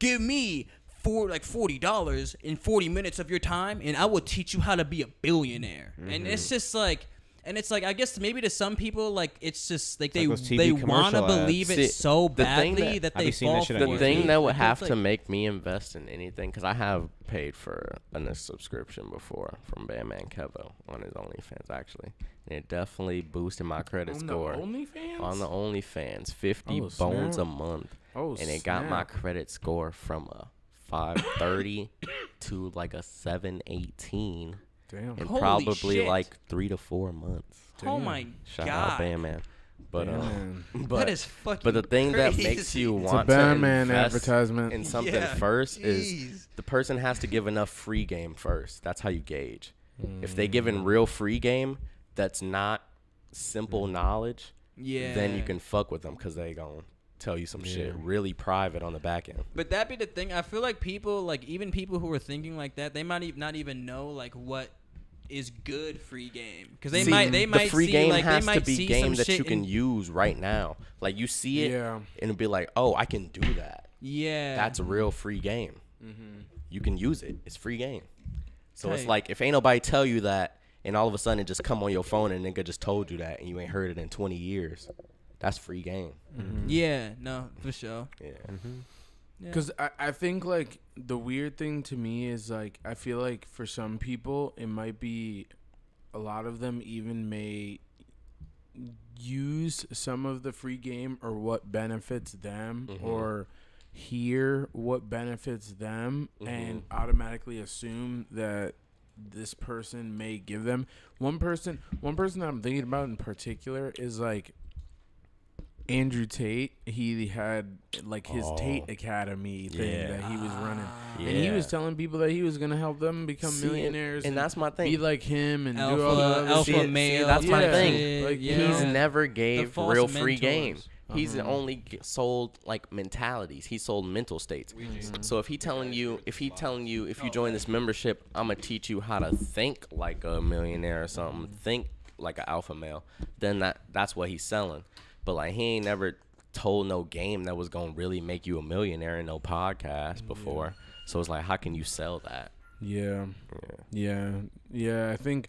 give me $40 in 40 minutes of your time, and I will teach you how to be a billionaire. And it's just like. And it's like, I guess maybe to some people, like, it's just like they like want to believe it so badly that they fall for it. The thing that would have to make me invest in anything, because I have paid for a subscription before from Bandman Kevo on his OnlyFans, actually. And it definitely boosted my credit score. On the OnlyFans? On the OnlyFans. 50 bones a month. And it got my credit score from a 530 to like a 718. Damn. And Holy probably shit. like 3 to 4 months. Damn. Oh my Shout God. out Bandman. But that is fucking But the thing crazy. that makes you It's a want to Bandman invest advertisement in something first is the person has to give enough free game first. That's how you gauge. If they give in real free game that's not simple knowledge, then you can fuck with them because they gonna tell you some shit really private on the back end. But that be the thing. I feel like people, like even people who are thinking like that, they might not even know like what is good free game, because they might the free see, game like, has they to might be see game some that shit you can use right now. Like you see it and it'll be like, oh, I can do that. Yeah, that's a real free game. You can use it. It's free game. So it's like if ain't nobody tell you that, and all of a sudden it just come on your phone and nigga just told you that, and you ain't heard it in 20 years. That's free game. Yeah, no, for sure. Yeah. Because I think, like, the weird thing to me is, like, I feel like for some people, it might be a lot of them even may use some of the free game or what benefits them or hear what benefits them and automatically assume that this person may give them. One person that I'm thinking about in particular is, like, Andrew Tate. He had like his Tate Academy thing that he was running, and he was telling people that he was gonna help them become millionaires. And that's my thing. Be like him and alpha, do all the alpha male. That's my thing. Like, he's never gave real free mentors. game. He's only sold like mentalities. He sold mental states. So if you join this membership, I'm gonna teach you how to think like a millionaire or something, think like an alpha male, then that's what he's selling. But like he ain't never told no game that was gonna really make you a millionaire in no podcast before. So it's like, how can you sell that? Yeah. I think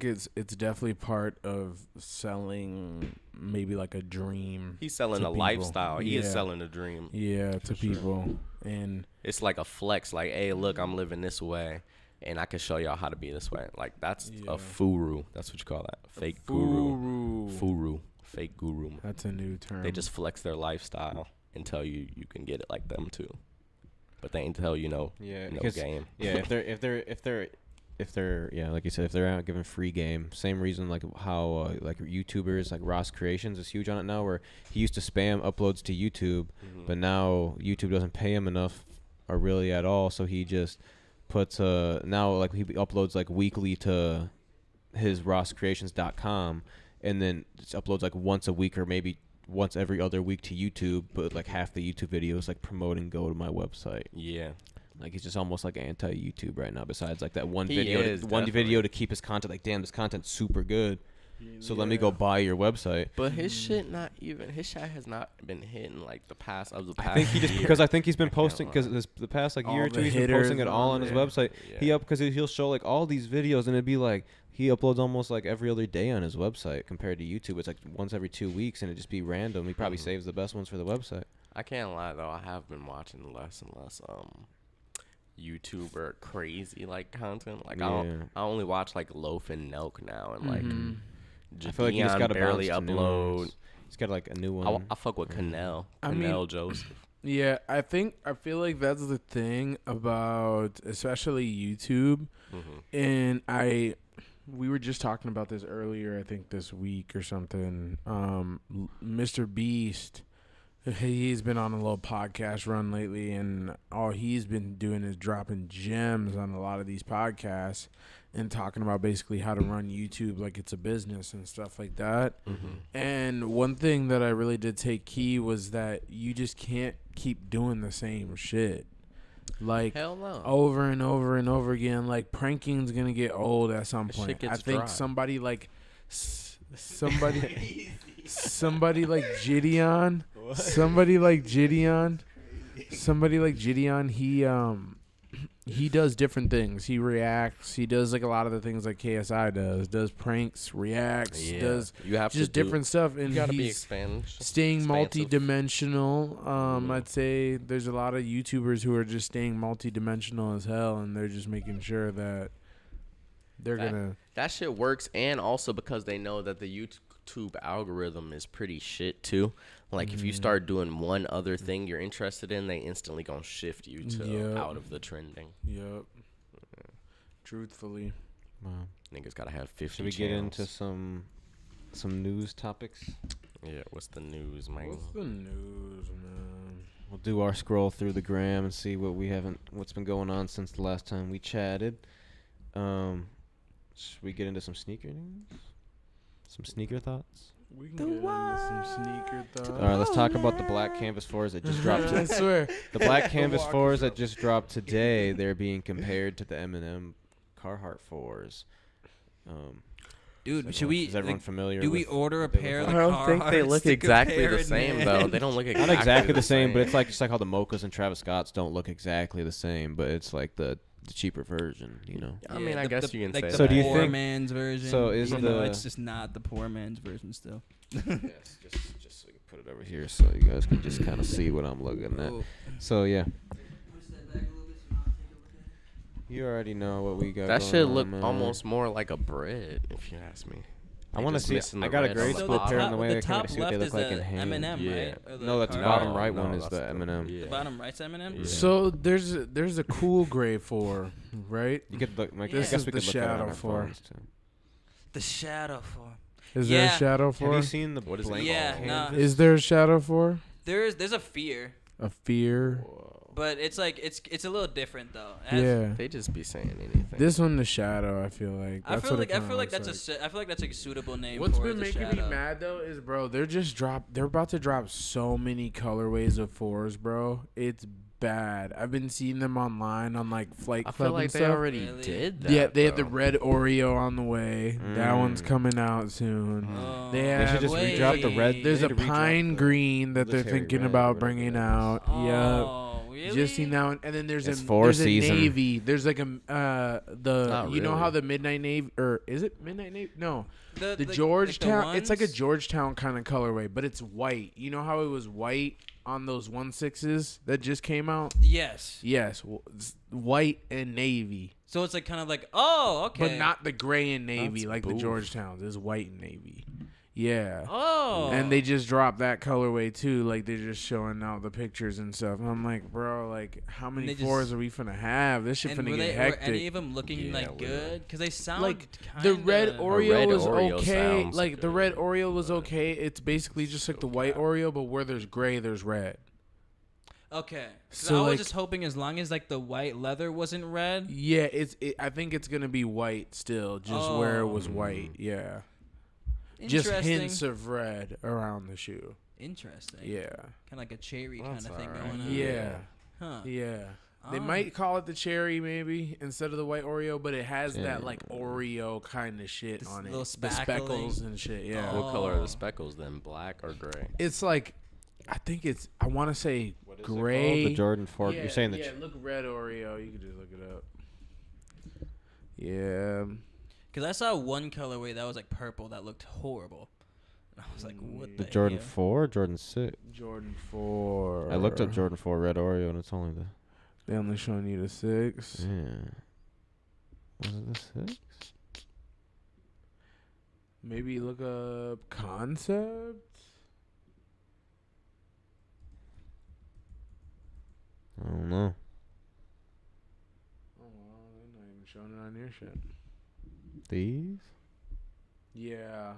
it's definitely part of selling maybe like a dream. He's selling a lifestyle. He is selling a dream. Yeah, to people. And it's like a flex. Like, hey, look, I'm living this way, and I can show y'all how to be this way. Like that's a furu. That's what you call that. Fake guru. Furu. Fake guru. That's a new term. They just flex their lifestyle and tell you can get it like them too, but they ain't tell you no game. Yeah, if they're like you said, if they're out giving free game, same reason like how like YouTubers like Ross Creations is huge on it now, where he used to spam uploads to YouTube, but now YouTube doesn't pay him enough or really at all, so he just puts now like he uploads like weekly to his rosscreations.com. And then just uploads like once a week or maybe once every other week to YouTube, but like half the YouTube videos like promoting go to my website. Yeah. Like he's just almost like anti-YouTube right now, besides like that one video video to keep his content like, damn, this content's super good. So let me go buy your website. But his shit his shit has not been hitting like the past. I think he just because I think he's been posting because the past like year or two he's been posting it all on his website. Yeah. Because he'll show like all these videos and it'd be like he uploads almost like every other day on his website compared to YouTube. It's like once every 2 weeks and it'd just be random. He probably saves the best ones for the website. I can't lie though, I have been watching less and less YouTuber crazy like content. Like I only watch like Loaf and Nelk now and like I feel like he just got to barely upload. He's got like a new one. I fuck with Canel Joseph. Yeah, I feel like that's the thing about especially YouTube, and we were just talking about this earlier, I think this week or something. Mr. Beast, he's been on a little podcast run lately, and all he's been doing is dropping gems on a lot of these podcasts and talking about basically how to run YouTube like it's a business and stuff like that. And one thing that I really did take key was that you just can't keep doing the same shit. Like, hell no. Over and over and over again. Like, pranking's gonna get old at some point. I think somebody like Gideon, somebody like Gideon, he does different things. He reacts. He does like a lot of the things like KSI does pranks, reacts, does you have just different stuff. And you gotta be staying multi-dimensional. I'd say there's a lot of YouTubers who are just staying multi-dimensional as hell, and they're just making sure that they're gonna. That shit works, and also because they know that the YouTube algorithm is pretty shit too. Like if you start doing one other thing you're interested in, they instantly gonna shift you to out of the trending. Yep. Truthfully. Wow. Niggas gotta have 50 Should we channels. get into some news topics? Yeah, what's the news, man? What's the news, man? We'll do our scroll through the gram and see what's been going on since the last time we chatted. Should we get into some sneaker news? Some sneaker thoughts? We can get into some sneaker thoughts. All right, let's talk about the Black Canvas 4s that just dropped. I swear. The Black Canvas 4s that just dropped today, they're being compared to the M&M Carhartt 4s. Dude, Is everyone familiar? Do we order a pair of the I don't think they look exactly the same, though. They don't look exactly the same, but it's like just like how the Mochas and Travis Scotts don't look exactly the same, but it's like the cheaper version, you know. I mean, I guess you can say that. that. So do you poor think man's version? So is even the though it's just not the poor man's version still. Yes, just so you can put it over here so you guys can just kind of see what I'm looking at. So yeah. You already know what we got. That going shit on, look man. almost more like a bread, if you ask me. I want to see. I got a grade school pair on the way. I can't see what they look like in hand. M&M, Yeah. right? No, that's the bottom right one is the M&M. The bottom right's M&M. Yeah. So there's a cool gray 4, right? You could look. I This guess is we the could look at it on Shadow our 4. phones too. The Shadow 4. Is there a Shadow 4? Have you seen the What is it blank Yeah, canvas? nah. Is there a Shadow 4? There's a fear, A fear? but it's like it's a little different though. Yeah. They just be saying anything. This one, the Shadow, I feel like. I That's feel what it like kinda looks I feel like that's a suitable name. What's for been the making Shadow. me mad though is, bro, they're about to drop so many colorways of 4s, bro. It's bad. I've been seeing them online on like Flight Club I feel like and they stuff. already did that. Yeah, they have the bro. red Oreo on the way. That one's coming out soon. Oh, They They should just wait. redrop the red. There's they a need to redrop pine the green that they're military thinking red, about whatever bringing that is. out. Yep. Oh, really? Just seen that one, and then there's It's a 4 there's season. a navy. There's like a Not you know how really. the Midnight Navy, or is it Midnight Navy? No, the like Georgetown. It's like a ones? Georgetown kind of colorway, but it's white. You know how it was white on those 1.6s that just came out? Yes. Yes, it's white and navy, So it's like kind of like okay, but not the gray and navy That's like the boof. Georgetowns. It's white and navy. Yeah. Oh. And they just dropped that colorway too. Like they're just showing out the pictures and stuff. And I'm like, bro, like how many They 4s just- are we finna have? This shit and finna were get were hectic. any of them looking Yeah, like good? Because they sound Like kinda, the red Oreo red was Oreo okay. sounds Like the good, red Oreo was but okay. It's basically just like the white Oreo, but where there's gray, there's red. Okay. 'Cause So, I was like- just hoping as long as like the white leather wasn't red. Yeah, I think it's gonna be white still, just where it was Oh. white. Yeah, just Interesting. hints of red around the shoe. Interesting. Yeah, Kind of like a cherry kind That's of thing alright. going on. yeah, Huh. yeah. They Oh. might call it the cherry maybe instead of the white Oreo, but it has Yeah. that like Oreo kind of shit This on it. little The spackling. speckles and shit. Yeah, Oh. What color are the speckles then? Black or gray? it's like I think it's I want to say What is it gray. called? The Jordan 4. Yeah, You're saying the. yeah. Look red Oreo. You can just look it up. Yeah. Because I saw one colorway that was like purple that looked horrible. And I was like, what The the Jordan hell? 4 or Jordan 6? Jordan 4. I looked up Jordan 4 red Oreo and it's only the. They only showing you the 6. Yeah. Was it the 6? Maybe look up concept. I don't know. Oh well, they're not even showing it on your shit. These? Yeah.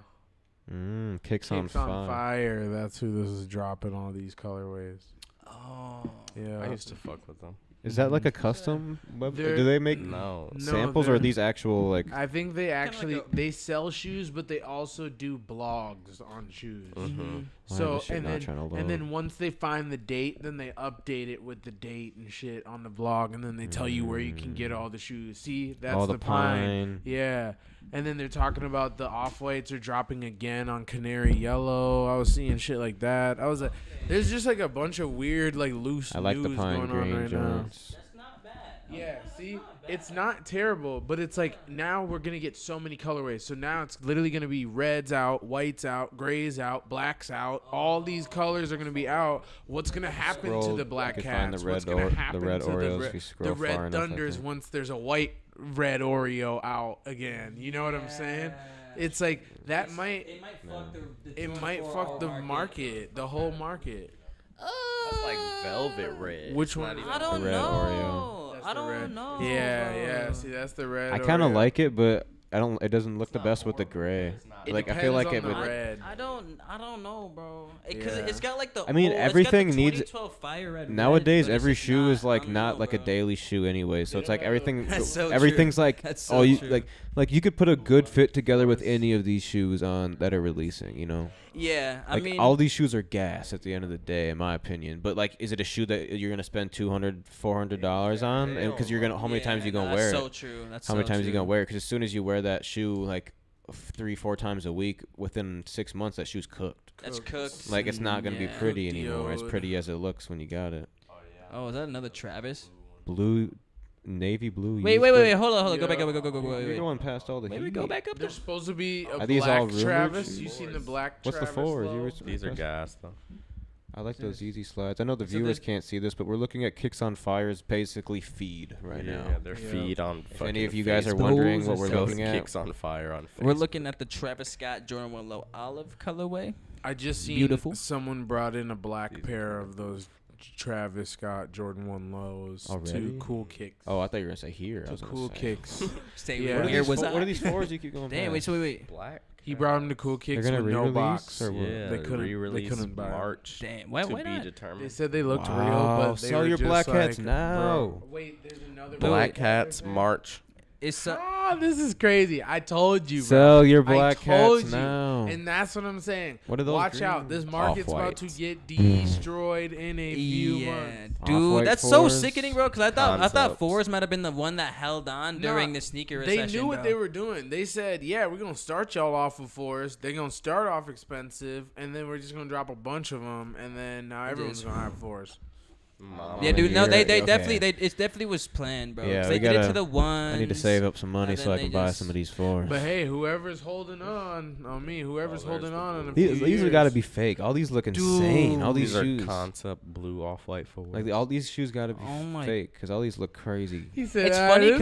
Kicks on Kicks on fire. fire. That's who this is dropping all these colorways. Oh. Yeah. I used to fuck with them. Is that like a custom web? They're- Do they make No. No, samples or they're- are these actual like? I think they actually like they sell shoes, but they also do blogs on shoes. Mm-hmm. Why So is this shit and not then trying to and load? then once they find the date, then they update it with the date and shit on the blog, and then they tell you where you can get all the shoes. See, that's all the the pine. Yeah, and then they're talking about the off-whites are dropping again on canary yellow. I was seeing shit like that. I was like, there's just like a bunch of weird like loose I like the news pine going on green right now. joints. That's not bad. Yeah, see, it's not terrible, but it's like now we're gonna get so many colorways. So now it's literally gonna be reds out, whites out, grays out, blacks out. All these colors are gonna be out. What's gonna happen to the black cats? What's gonna happen to the red thunders once there's a white red Oreo out again? You know what I'm saying? It's like that might fuck the market, the whole market. That's like velvet red. Which one? I don't know. I don't know. Yeah. See, that's the red. I kind of like it, but I don't. It doesn't look the best with the gray. Like I feel like it would. Red. I don't know, bro. Because it's got like the. I mean, everything needs. Fire red Nowadays, red, every shoe is like not like a daily shoe anyway. So it's like everything. Everything's like like you could put a good fit together with any of these shoes on that are releasing. You know. Yeah, I mean, all these shoes are gas at the end of the day, in my opinion. But like, is it a shoe that you're gonna spend $200, $400 on? Because you're gonna, how many times are you gonna wear it? That's so true. How many times are you gonna wear it? Because as soon as you wear that shoe, like 3-4 times a week, within 6 months, that shoe's cooked. That's cooked. Like it's not gonna be pretty anymore. As pretty as it looks when you got it. Oh, is that another Travis? Blue. Navy blue. Wait. Hold on. Go back up. Go. You're going past all the. Maybe go back up. There's supposed to be a are these black all Travis. You seen the black What's Travis? What's the fours? These are gas though. I like those easy slides. I know the viewers can't see this, but we're looking at Kicks on Fire's basically feed right now. Yeah, their feed on. If any of you guys are wondering what we're looking at, Kicks on Fire on Facebook. We're looking at the Travis Scott Jordan 1 Low olive colorway. I just seen someone brought in a black pair of those Travis Scott Jordan 1 Lows. Already? 2 cool kicks. Oh, I thought you were gonna say here. 2 cool kicks. What are these fours you keep going? Damn, wait. Black. He brought them to cool kicks with no box. Or they couldn't buy March. Damn, why not? They said they looked real, but they sell your black hats now. Wait, there's another Black Hats March. This is crazy. I told you, bro. Sell your black hats now. And that's what I'm saying. What are those? Watch out. This market's about to get destroyed in a few months. Dude, that's so sickening, bro. Because I thought Forrest might have been the one that held on during the sneaker recession. They knew what they were doing. They said, yeah, we're going to start y'all off with Forrest. They're going to start off expensive, and then we're just going to drop a bunch of them, and then now everyone's going to have Forrest. Yeah, dude. No, they definitely. It definitely was planned, bro. Yeah, they did it to the one. I need to save up some money so I can buy some of these fours. But hey, whoever's holding on me, whoever's holding on. These have got to be fake. All these look insane. All these shoes are concept blue off-white fours. Like all these shoes got to be fake because all these look crazy. He said, it's funny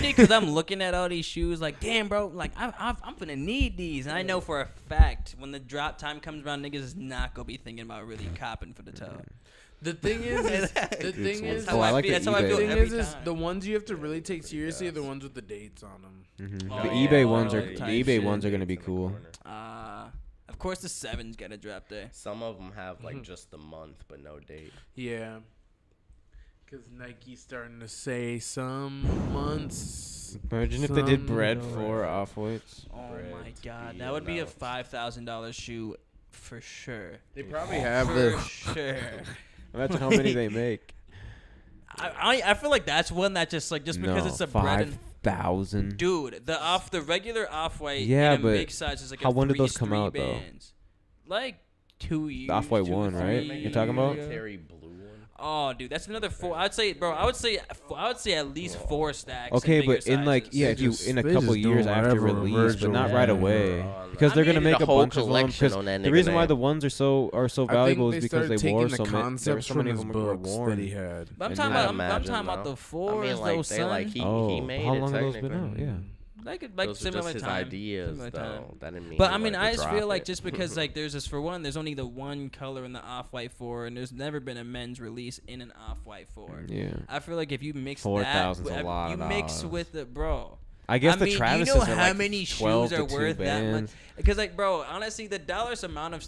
because I'm looking at all these shoes like, damn, bro. Like I'm gonna need these, and I know for a fact when the drop time comes around, niggas is not gonna be thinking about really copping for the toe. The thing is, that's how I feel every time. The ones you have to really take seriously are the ones with the dates on them. Mm-hmm. The eBay ones are gonna be cool. Of course, the 7's got to drop there. Some of them have like just the month but no date. Yeah, because Nike's starting to say some months. Imagine if they did bread for off-whites. Oh my god, that would be a $5,000 shoe for sure. They probably have this. For sure. Imagine how many they make. I feel like that's one that just because it's a bread and 5,000. Dude, the regular off-white but big size is like how when did those come out bands. Though? Like 2 years. The off-white one, right? You're talking about? Military blue one. Oh, dude, that's another 4. I'd say at least 4 stacks. Okay, but in like if you in a couple years after release, but not right away, because they're gonna make a bunch of them. Because the reason why the ones are so valuable is because they wore so many. There were so many of them were worn. That he had. But I'm talking about the 4s, though, son. He made how long it have those been out? Yeah. Like those similar just his time. ideas, though. That didn't mean but I mean, I just feel like just because like there's this for one, there's only the one color in the off-white 4, and there's never been a men's release in an off-white 4. Yeah. I feel like if you mix 4,000's a lot. You mix with it, bro. I guess the Travis you know are how like many 12 shoes are to worth 2 that much? bands. Because like, bro, honestly, the dollars amount of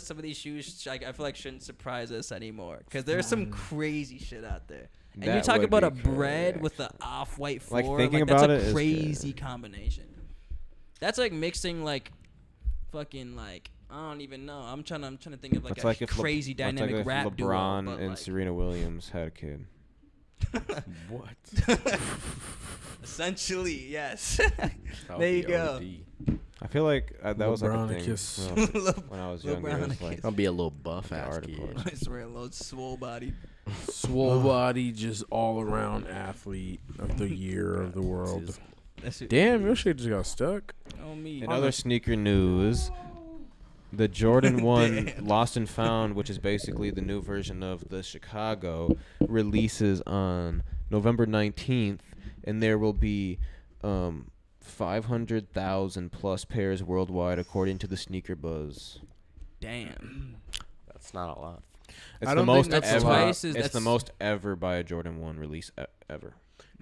some of these shoes, I feel like shouldn't surprise us anymore. Because there's some crazy shit out there. And you talk about a bread with the off-white 4. Like thinking about that's a crazy combination. That's like mixing like fucking like I don't even know. I'm trying to think of like a crazy dynamic rap duo. LeBron and Serena Williams had a kid. What? Essentially, yes. There you go. I feel like that was like a thing when I was younger. I'll be a little buff ass kid. I swear, a little swole body. Swole body, just all around athlete of the year of the world. Damn, your shit just got stuck. Oh, me. In other sneaker news, the Jordan 1 Lost and Found, which is basically the new version of the Chicago, releases on November 19th, and there will be 500,000 plus pairs worldwide, according to the Sneaker Buzz. Damn. That's not a lot. It's the most ever. It's the most ever by a Jordan 1 release ever.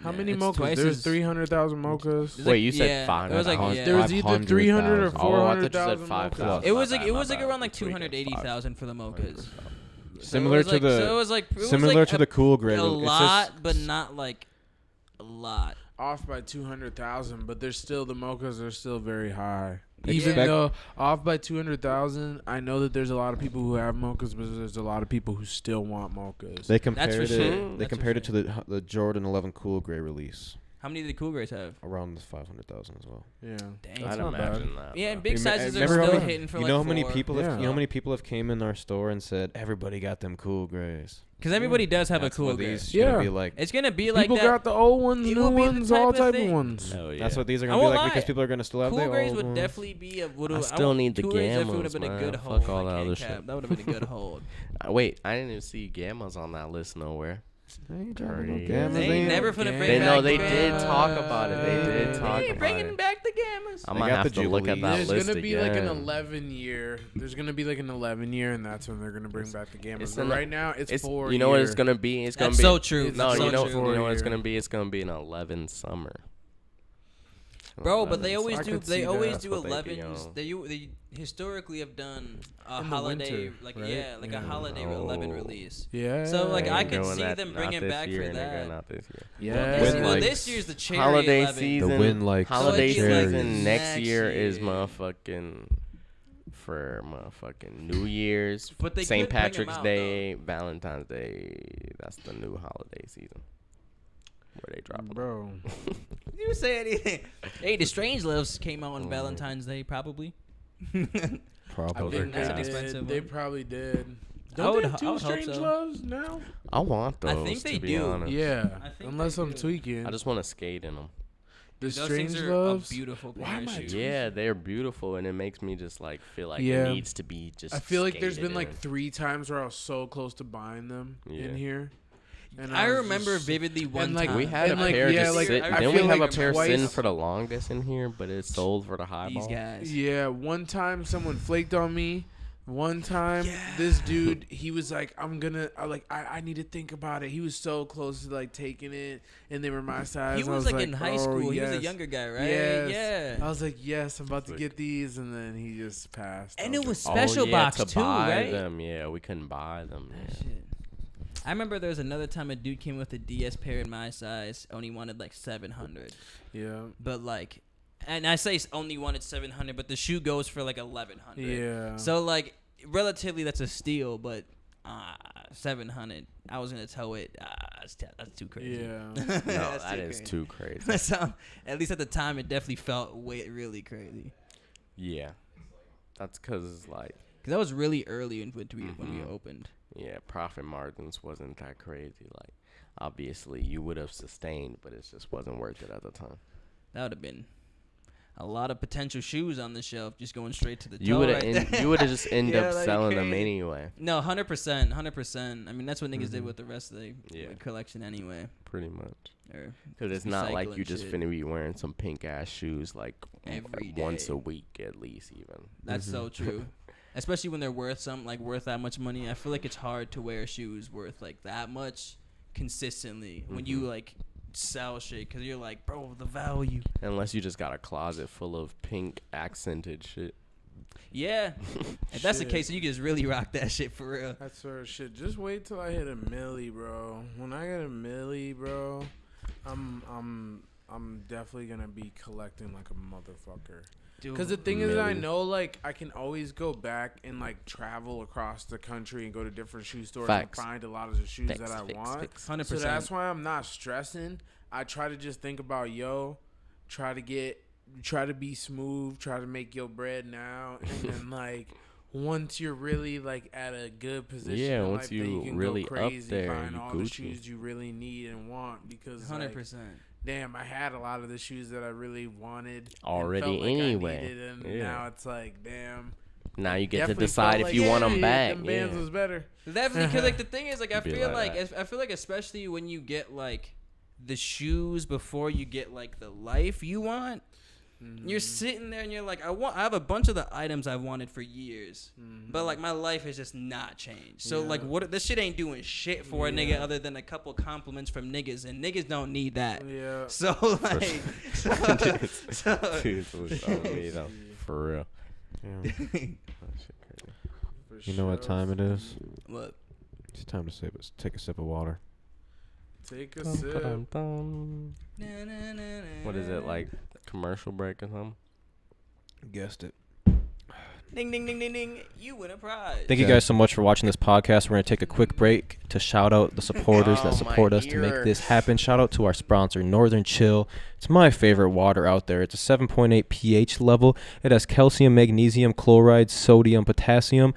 How many mochas? There's 300,000 mochas. Wait, you said 500? It was like there was either 300 or 400,000 mochas. It was like around like 280,000 for the mochas. Similar to the Cool Gray. A lot, but not like a lot. Off by 200,000, but there's still the mochas are still very high. Even though off by 200,000, I know that there's a lot of people who have mochas, but there's a lot of people who still want mochas. They compared it. They compared it to the Jordan 11 Cool Gray release. How many did the Cool Grays have? Around 500,000 as well. Yeah, dang, I'd imagine that. Yeah, and big sizes are still hitting for like 4. You know how many people? You know how many people have came in our store and said everybody got them Cool Grays. Because everybody does have a Cool Gray. Yeah, it's gonna be like people that. got the old ones, new ones, all type of ones. Oh, yeah. That's what these are gonna be like because people are gonna still have Cool their Grays old would ones. definitely be a. I still need the Gammas, would have been a good man. hold. Fuck all that other shit. That would have been a good hold. Wait, I didn't even see Gammas on that list nowhere. They ain't never finna bring back. No, they did talk about it. They did talk about it. Bringing back the Gammas. I might have to look at that list again. There's gonna be like an 11 year. There's gonna be like an 11 year, and that's when they're gonna bring back the Gammas. But right now, it's 4 years. You know what it's gonna be? It's gonna be so true. No, you know what it's gonna be? It's gonna be an 11 summer. Bro, but they always do. They always do 11s. They historically have done a holiday, like like a holiday 11 release. Yeah. So like I could see them bringing back for that. Not this year. Yeah. Well, this year's the cherry holiday 11. season. The wind like holiday cherries. season next year is motherfucking for motherfucking New Year's, but St. Patrick's Day, Valentine's Day. That's the new holiday season. Where they drop them. Bro. You say anything? Hey, the Strangeloves came out on Valentine's Day, probably. Probably. That's an expensive They one. probably did. I Don't would they have two hope Strange so. Loves now? I want those. I think they to be do. honest. Yeah. I think Unless they I'm do. tweaking. I just want to skate in them. The Those Strange things are Loves. a beautiful pair Why of am I shoes. Yeah, they're beautiful, and it makes me just like feel like Yeah. it needs to be just. I feel like there's skated been like in. 3 times where I was so close to buying them in here. And I was remember just- vividly one like, time. We had a And, like, pair yeah, just like, sit. I Didn't feel we have like a pair twice- sitting for the longest in here, but it sold for the high These ball? guys. Yeah, one time someone flaked on me. One time, this dude, he was like, I need to think about it. He was so close to like taking it, and they were my size. He was like in high school. He was a younger guy, right? Yes. Yeah. I was like, yes, I'm about to get these, and then he just passed. And I it was like, special box to too, buy right? them. Yeah, we couldn't buy them. Yeah. Shit. I remember there was another time a dude came with a DS pair in my size, only wanted like 700. yeah, But like, and I say only wanted 700, but the shoe goes for like 1100. yeah. So like, relatively that's a steal, but 700. I was gonna tow it. That's too crazy. Yeah. No, that is too crazy. So, at least at the time, it definitely felt really crazy. Yeah, that's because like. Cause that was really early when we opened. Yeah, profit margins wasn't that crazy. Like, obviously, you would have sustained, but it just wasn't worth it at the time. That would have been a lot of potential shoes on the shelf, just going straight to the toe. You would have right you would have just end up like selling them crazy. anyway. No, 100%. I mean, that's what niggas did with the rest of the collection anyway. Pretty much. Because it's not like you just finna be wearing some pink ass shoes like every day. once a week at least even. That's so true. Especially when they're worth that much money. I feel like it's hard to wear shoes worth like that much consistently when you like sell shit because you're like, bro, the value. Unless you just got a closet full of pink accented shit. Yeah. If that's the case, you can just really rock that shit for real. That sort of shit. Just wait till I hit a milli, bro. When I get a milli, bro, I'm definitely gonna be collecting like a motherfucker. Because the thing is, I know like I can always go back and like travel across the country and go to different shoe stores and find a lot of the shoes that I want. 100%. So that's why I'm not stressing. I try to just think about try to be smooth, try to make your bread now, and then like once you're really like at a good position, yeah, in once life, you you can really go crazy, up there, buying you all Gucci. the shoes you really need and want because 100%. damn, I had a lot of the shoes that I really wanted already and felt like anyway. I needed, and now it's like, damn. Now you get to Definitely decide felt if you want them back. Them bands was better. Definitely, because like the thing is, like I Be feel like like I feel like especially when you get like the shoes before you get like the life you want, you're sitting there and you're like, I have a bunch of the items I've wanted for years, but like my life has just not changed. So like, what this shit ain't doing shit for a nigga other than a couple compliments from niggas, and niggas don't need that. Yeah. So like, For real. Yeah. You know what time it is? What? It's time to take a sip of water. Take a sip. What is it, like commercial break or something? Guessed it. Ding, ding, ding, ding, ding. You win a prize. Thank you guys so much for watching this podcast. We're going to take a quick break to shout out the supporters that support us to make this happen. Shout out to our sponsor, Northern Chill. It's my favorite water out there. It's a 7.8 pH level. It has calcium, magnesium, chloride, sodium, potassium,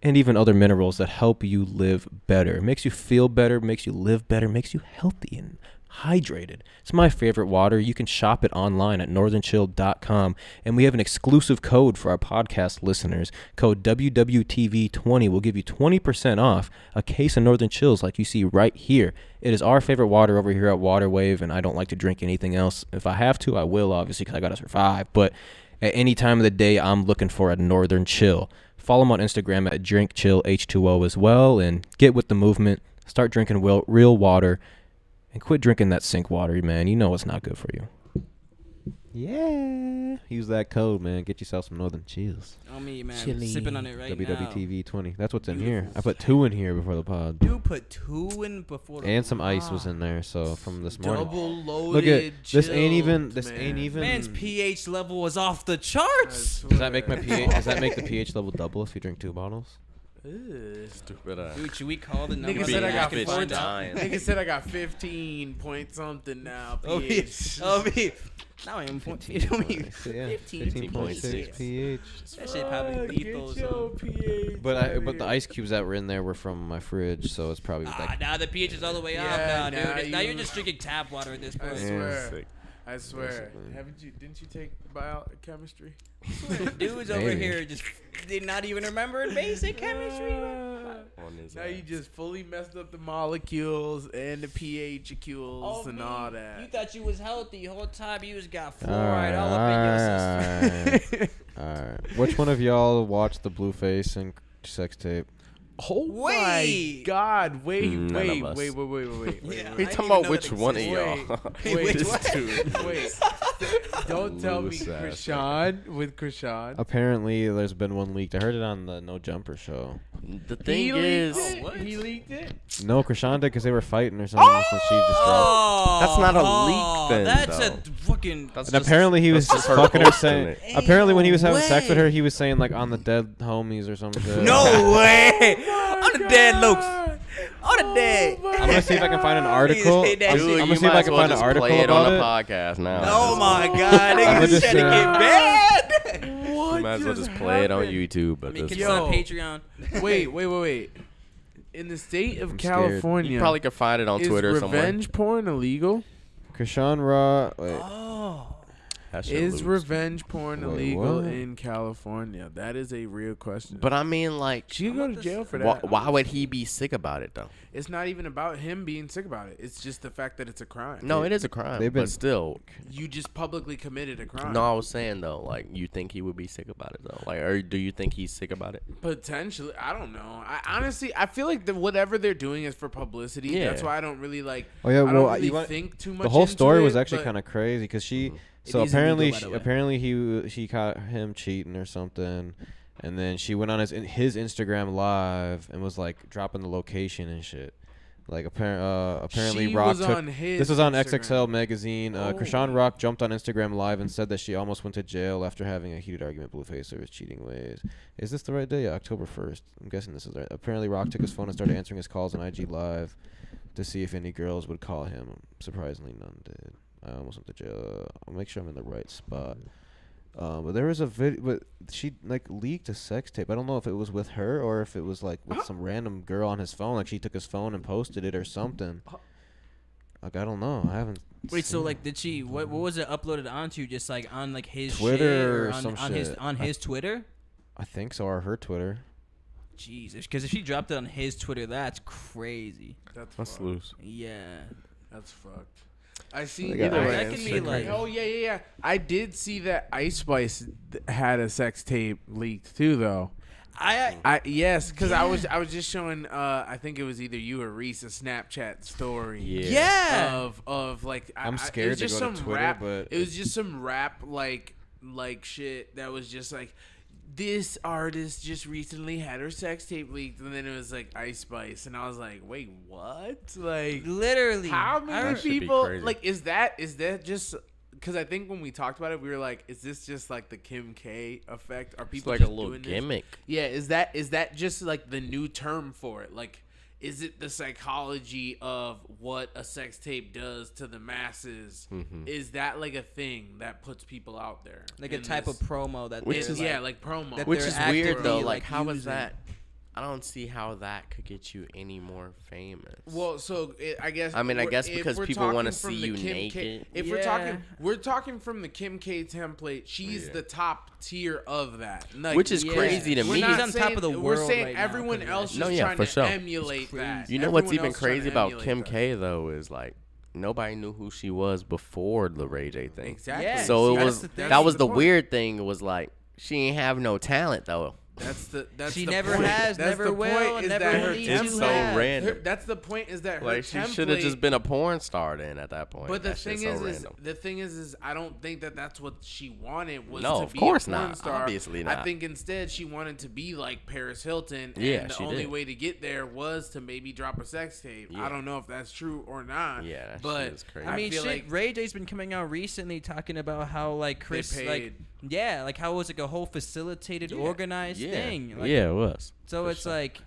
and even other minerals that help you live better. It makes you feel better, makes you live better, makes you healthy and hydrated. It's my favorite water. You can shop it online at northernchill.com, and we have an exclusive code for our podcast listeners. Code WWTV20 will give you 20% off a case of Northern Chills like you see right here. It is our favorite water over here at WaterWave, and I don't like to drink anything else. If I have to, I will, obviously, because I got to survive. But at any time of the day, I'm looking for a Northern Chill. Follow them on Instagram at DrinkChillH2O as well, and get with the movement. Start drinking real water. And quit drinking that sink water, man. You know it's not good for you. Yeah. Use that code, man. Get yourself some Northern Chills. On me, man. Sipping on it right now. WWTV 20. That's what's in here. I put 2 in here before the pod. You put 2 in before the And some ice was in there, so from this morning. Double loaded. Look at this. Ain't even. Man's pH level was off the charts. Does that make my pH? Does that make the pH level double if you drink 2 bottles? Stupid. Dude, should we call the number? Nigga said I got 14. Nigga said I got 15 point something now. pH. Now I am 14. 15.6 pH. That shit probably lethal. So. But the ice cubes that were in there were from my fridge, so it's probably like. Now the pH is all the way up now, dude. Now you're just drinking tap water at this point. I swear. Didn't you take biochemistry? Dudes over here just did not even remember basic chemistry. Now you just fully messed up the molecules and the pHules and all that. You thought you was healthy the whole time. You just got fluoride all up in your system. Alright. Which one of y'all watched the Blueface and sex tape? Oh my God! Wait. We talking about which one of y'all? Wait. Don't tell me Krishan. Apparently, there's been one leaked. I heard it on the No Jumper show. The thing is, he leaked it. No, Krishan did because they were fighting or something. So she just dropped. That's not a leak, then. That's though. a fucking. And apparently he was just fucking her saying. Apparently when he was having sex with way. her, he was saying like on the dead homies or something. No way! On the dead Lokes. On the dead. I'm gonna see if I can find an article. Dude, I'm gonna see if I can find an article play it about on it. the podcast now. Oh my God! I'ma Niggas just, trying to get bad. What? You might as well just play it on YouTube. At this Can point. you on Patreon? Wait. In the state of I'm scared. California, You probably could find it on Twitter somewhere. Is revenge porn illegal? Krishan Ra. Wait. Oh. Is revenge porn Wait, illegal what? in California? That is a real question. But I mean, like, she could go to jail for that. why would he be sick about it though? It's not even about him being sick about it. It's just the fact that it's a crime. No, it is a crime. But still, you just publicly committed a crime. no, I was saying though, like, you think he would be sick about it though? Like, or do you think he's sick about it? Potentially, I don't know. I feel like whatever they're doing is for publicity. Yeah. That's why I don't really like. Oh yeah, I don't really think too much. The whole into story it, was actually but- kind of crazy because she. It So is apparently, illegal, by the way. apparently she caught him cheating or something, and then she went on his Instagram live and was like dropping the location and shit. Like apparently She Rock was took. on his This was on Instagram. XXL magazine. Krishan Rock jumped on Instagram live and said that she almost went to jail after having a heated argument with Blueface over his cheating ways. Is this the right day? Yeah, October 1st. I'm guessing this is right. Apparently Rock took his phone and started answering his calls on IG Live to see if any girls would call him. Surprisingly, none did. I almost went to jail. I'll make sure I'm in the right spot. But there was a video, but she like leaked a sex tape. I don't know if it was with her or if it was like with some random girl on his phone. Like she took his phone and posted it or something. Like I don't know. I haven't. Wait, so like, did she? What was it uploaded onto? Just like on like his Twitter shit or on his Twitter? I think so, or her Twitter. Jesus, because if she dropped it on his Twitter, that's crazy. That's loose. Yeah, that's fucked. I see. That can be like. Oh yeah. I did see that Ice Spice had a sex tape leaked too, though. Yes, because I was just showing. I think it was either you or Reese a Snapchat story. Yeah. Of like I'm scared to go to Twitter, but it was just some rap like shit that was just like, this artist just recently had her sex tape leaked, and then it was like Ice Spice, and I was like, wait, what? Like literally, how many people? Like, is that just? Because I think when we talked about it, we were like, is this just like the Kim K effect? Are people it's like just a little doing gimmick? This? Yeah, is that just like the new term for it? Like, is it the psychology of what a sex tape does to the masses? Mm-hmm. Is that like a thing that puts people out there? Like a type of promo that which is like promo. Which is weird though. Like how is that? I don't see how that could get you any more famous. Well, so I guess. I mean, I guess because people want to see you naked. If we're talking from the Kim K template, she's the top tier of that, like, which is crazy to me. She's on top of the world. We're saying right everyone now, else is trying to emulate that. You know what's even crazy about Kim K though is like nobody knew who she was before the Ray J thing. Exactly. Yeah, so it was that was the weird thing. Was like she ain't have no talent though. She never has, never will, and never need to have. It's so random. That's the point. Is that her like she template, should have just been a porn star then at that point. But the thing is, I don't think that's what she wanted. Was no, to of be course a porn not. Star. Obviously not. I think instead she wanted to be like Paris Hilton. Yeah, and the only way to get there was to maybe drop a sex tape. Yeah. I don't know if that's true or not. Yeah, that but shit is crazy. I mean, feel shit. like Ray J's been coming out recently talking about how like Chris like. Yeah, like how it was like a whole facilitated, organized thing. Like, yeah, it was. So it's like,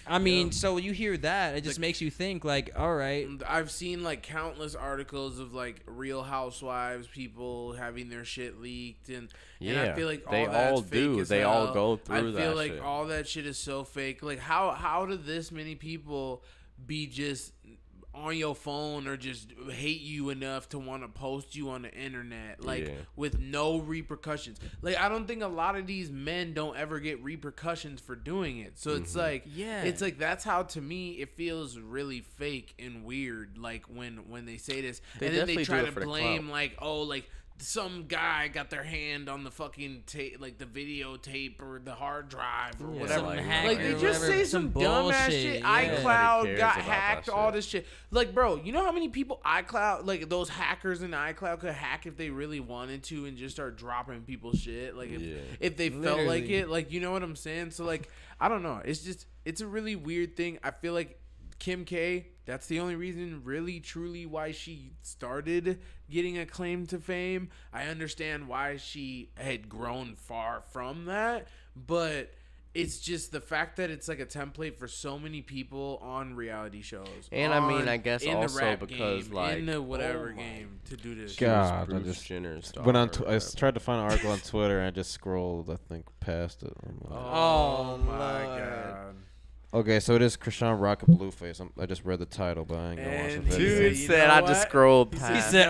I mean, so you hear that, it just makes you think like, all right. I've seen like countless articles of like Real Housewives people having their shit leaked, and I feel like they all do. They all go through that. I feel like all that shit is so fake. Like how do this many people be just on your phone or just hate you enough to want to post you on the internet with no repercussions? Like I don't think a lot of these men don't ever get repercussions for doing it. So it's like it's like that's how to me it feels really fake and weird. Like when they say this and then they try to blame like some guy got their hand on the fucking tape, like the videotape or the hard drive or whatever. Like they just say some dumbass shit. iCloud got hacked, all this shit. Like, bro, you know how many people iCloud, like those hackers in iCloud could hack if they really wanted to and just start dropping people's shit. Like if they felt like it, like you know what I'm saying? So like I don't know. It's a really weird thing. I feel like Kim K, that's the only reason really truly why she started getting a claim to fame. I understand why she had grown far from that, but it's just the fact that it's like a template for so many people on reality shows. And I mean, I guess in also the rap because game, like in the whatever game to do this. God, I just went on. I tried to find an article on Twitter and I just scrolled. I think past it. Oh my God. Okay, so it is Krishan Rock and Blueface. I just read the title, but I ain't gonna watch the video. Dude said I just scrolled past. He said,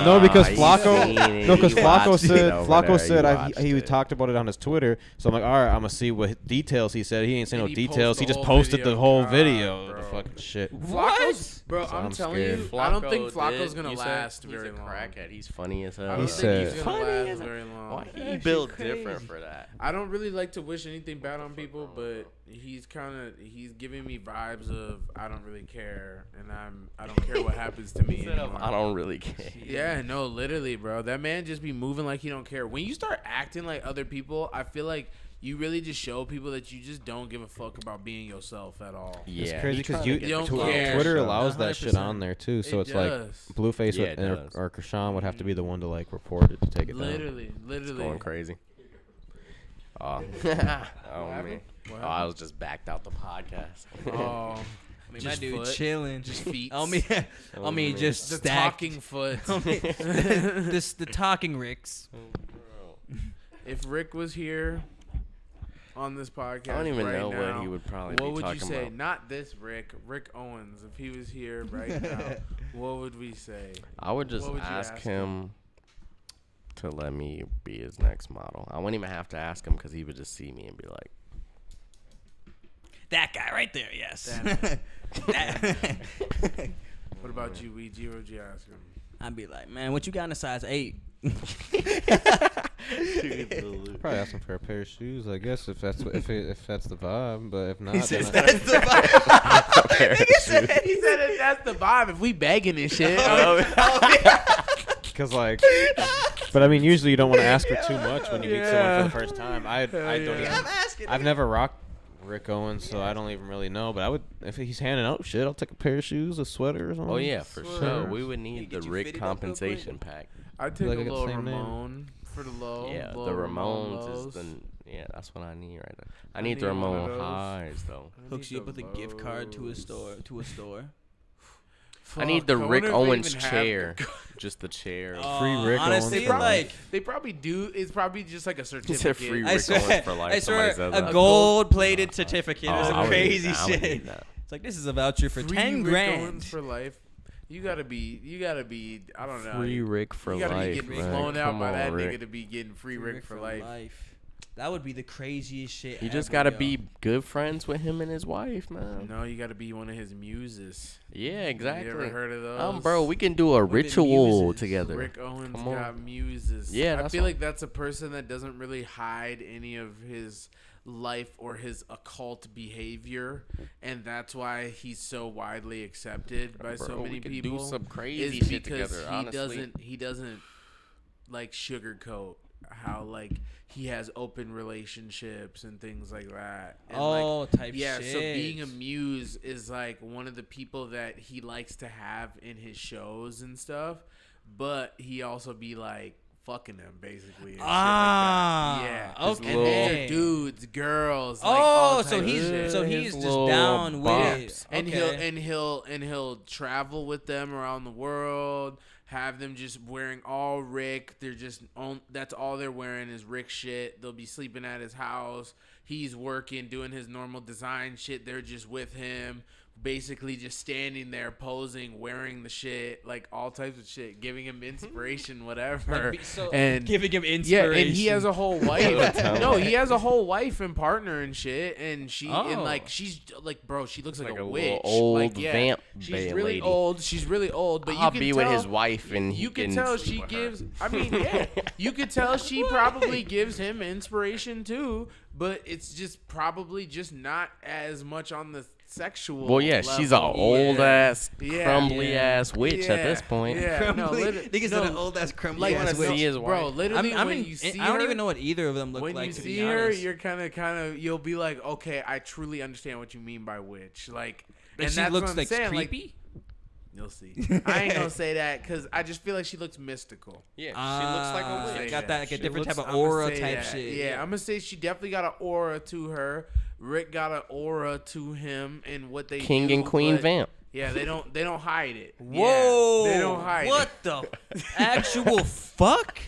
no, because Flacco said he talked about it on his Twitter. So I'm like, all right, I'm gonna see what details he said. He ain't saying no details. He just posted the whole video. The fucking shit. What? Bro, So I'm telling you, I don't think Flacco's gonna last very long. He's a crackhead. He's funny as hell. I don't think he's gonna last very long. Why he built different for that? I don't really like to wish anything bad on people, but he's giving me vibes of I don't really care, and I don't care what happens to me anymore. I don't really care. Yeah, no, literally, bro. That man just be moving like he don't care. When you start acting like other people, I feel like you really just show people that you just don't give a fuck about being yourself at all. Yeah, it's crazy because Twitter allows that shit on there too. So it's like Blueface or Krishan would have to be the one to like report it to take it down. Literally, it's going crazy. Oh, man. I was just backed out the podcast. Oh, that dude chilling, just feet. I mean, just the stacked. talking foot. The talking Ricks. If Rick was here on this podcast, I don't even right know now, what he would probably be what would talking you say? about. Not this Rick Owens. If he was here right now, what would we say? I would just ask him to let me be his next model. I wouldn't even have to ask him because he would just see me and be like, that guy right there, yes. What about you, Ouija? What would you ask him? I'd be like, man, what you got in a size 8? Probably ask him for a pair of shoes, I guess, if that's the vibe. But if not, he says that's the vibe. He said if that's the vibe. If we begging and shit. Because but I mean, usually you don't want to ask for too much when you meet someone for the first time. I've never rocked Rick Owens, so I don't even really know. But I would, if he's handing out shit, I'll take a pair of shoes, a sweater, or something. oh yeah, for sure. We would need the Rick compensation pack. I'd take a little Ramon for the low. Yeah, the Ramones is that's what I need right now. I need the Ramon highs though. Hooks you up with a gift card to a store. I need the Rick Owens chair. Just the chair. Free Rick honestly, Owens. They probably do. It's probably just like a certificate. Free Rick Owens for life. I swear, a gold-plated certificate is I would crazy need that. I would shit. need that. It's like, this is a voucher for Free 10 Rick grand. Owens for life. You gotta be. I don't know. Free Rick for you gotta life. be getting man. flown out Come by on, that Rick. nigga to be getting free Rick for life. That would be the craziest shit. You just ever, gotta yo. be good friends with him and his wife, man. No, you gotta be one of his muses. Yeah, exactly. You ever heard of those? Bro, we can do a What are ritual muses? together. Rick Owens Come on. got muses. Yeah, I feel like that's a person that doesn't really hide any of his life or his occult behavior, and that's why he's so widely accepted by so many we could people. do some crazy is shit because together, honestly. he doesn't like sugarcoat how like he has open relationships and things like that. And type yeah, shit. so being a muse is like one of the people that he likes to have in his shows and stuff, but he also be like fucking them basically. And shit like that. Yeah. Okay. And they're dudes, girls. Like, all so types of shit. he's just little down with bops. it. And he'll travel with them around the world. Have them just wearing all Rick. They're just that's all they're wearing is Rick shit. They'll be sleeping at his house. He's working, doing his normal design shit. They're just with him, basically just standing there posing, wearing the shit, like all types of shit, giving him inspiration, whatever. And giving him inspiration. yeah, and he has a whole wife. No, he has a whole wife and partner and shit. And she's like, bro, she looks like a witch, old vamp. She's really lady. old. She's really old, but I'll you can be tell, with his wife, and you can tell she gives. I mean, yeah, you could tell she probably gives him inspiration too, but it's just probably just not as much on the sexual. Well, yeah, level. she's an old ass, Yeah. crumbly ass witch at this point. Yeah, Niggas no, an old ass crumbly like, ass wanna witch. see his wife. bro, literally, when you see I don't her, even know what either of them look when like. you to see be her, honest. you're kind of, you'll be like, okay, I truly understand what you mean by witch. Like, But and she that's looks what I'm like saying. creepy. Like, you'll see. I ain't gonna say that because I just feel like she looks mystical. Yeah, she looks like a witch. Got that like a She different looks- type of I'ma aura say type that. shit. Yeah, I'm gonna say she definitely got an aura to her. Rick got an aura to him, and what they King do, and Queen but- Vamp. Yeah, they don't hide it. Whoa! Yeah, they don't hide what it. the actual fuck?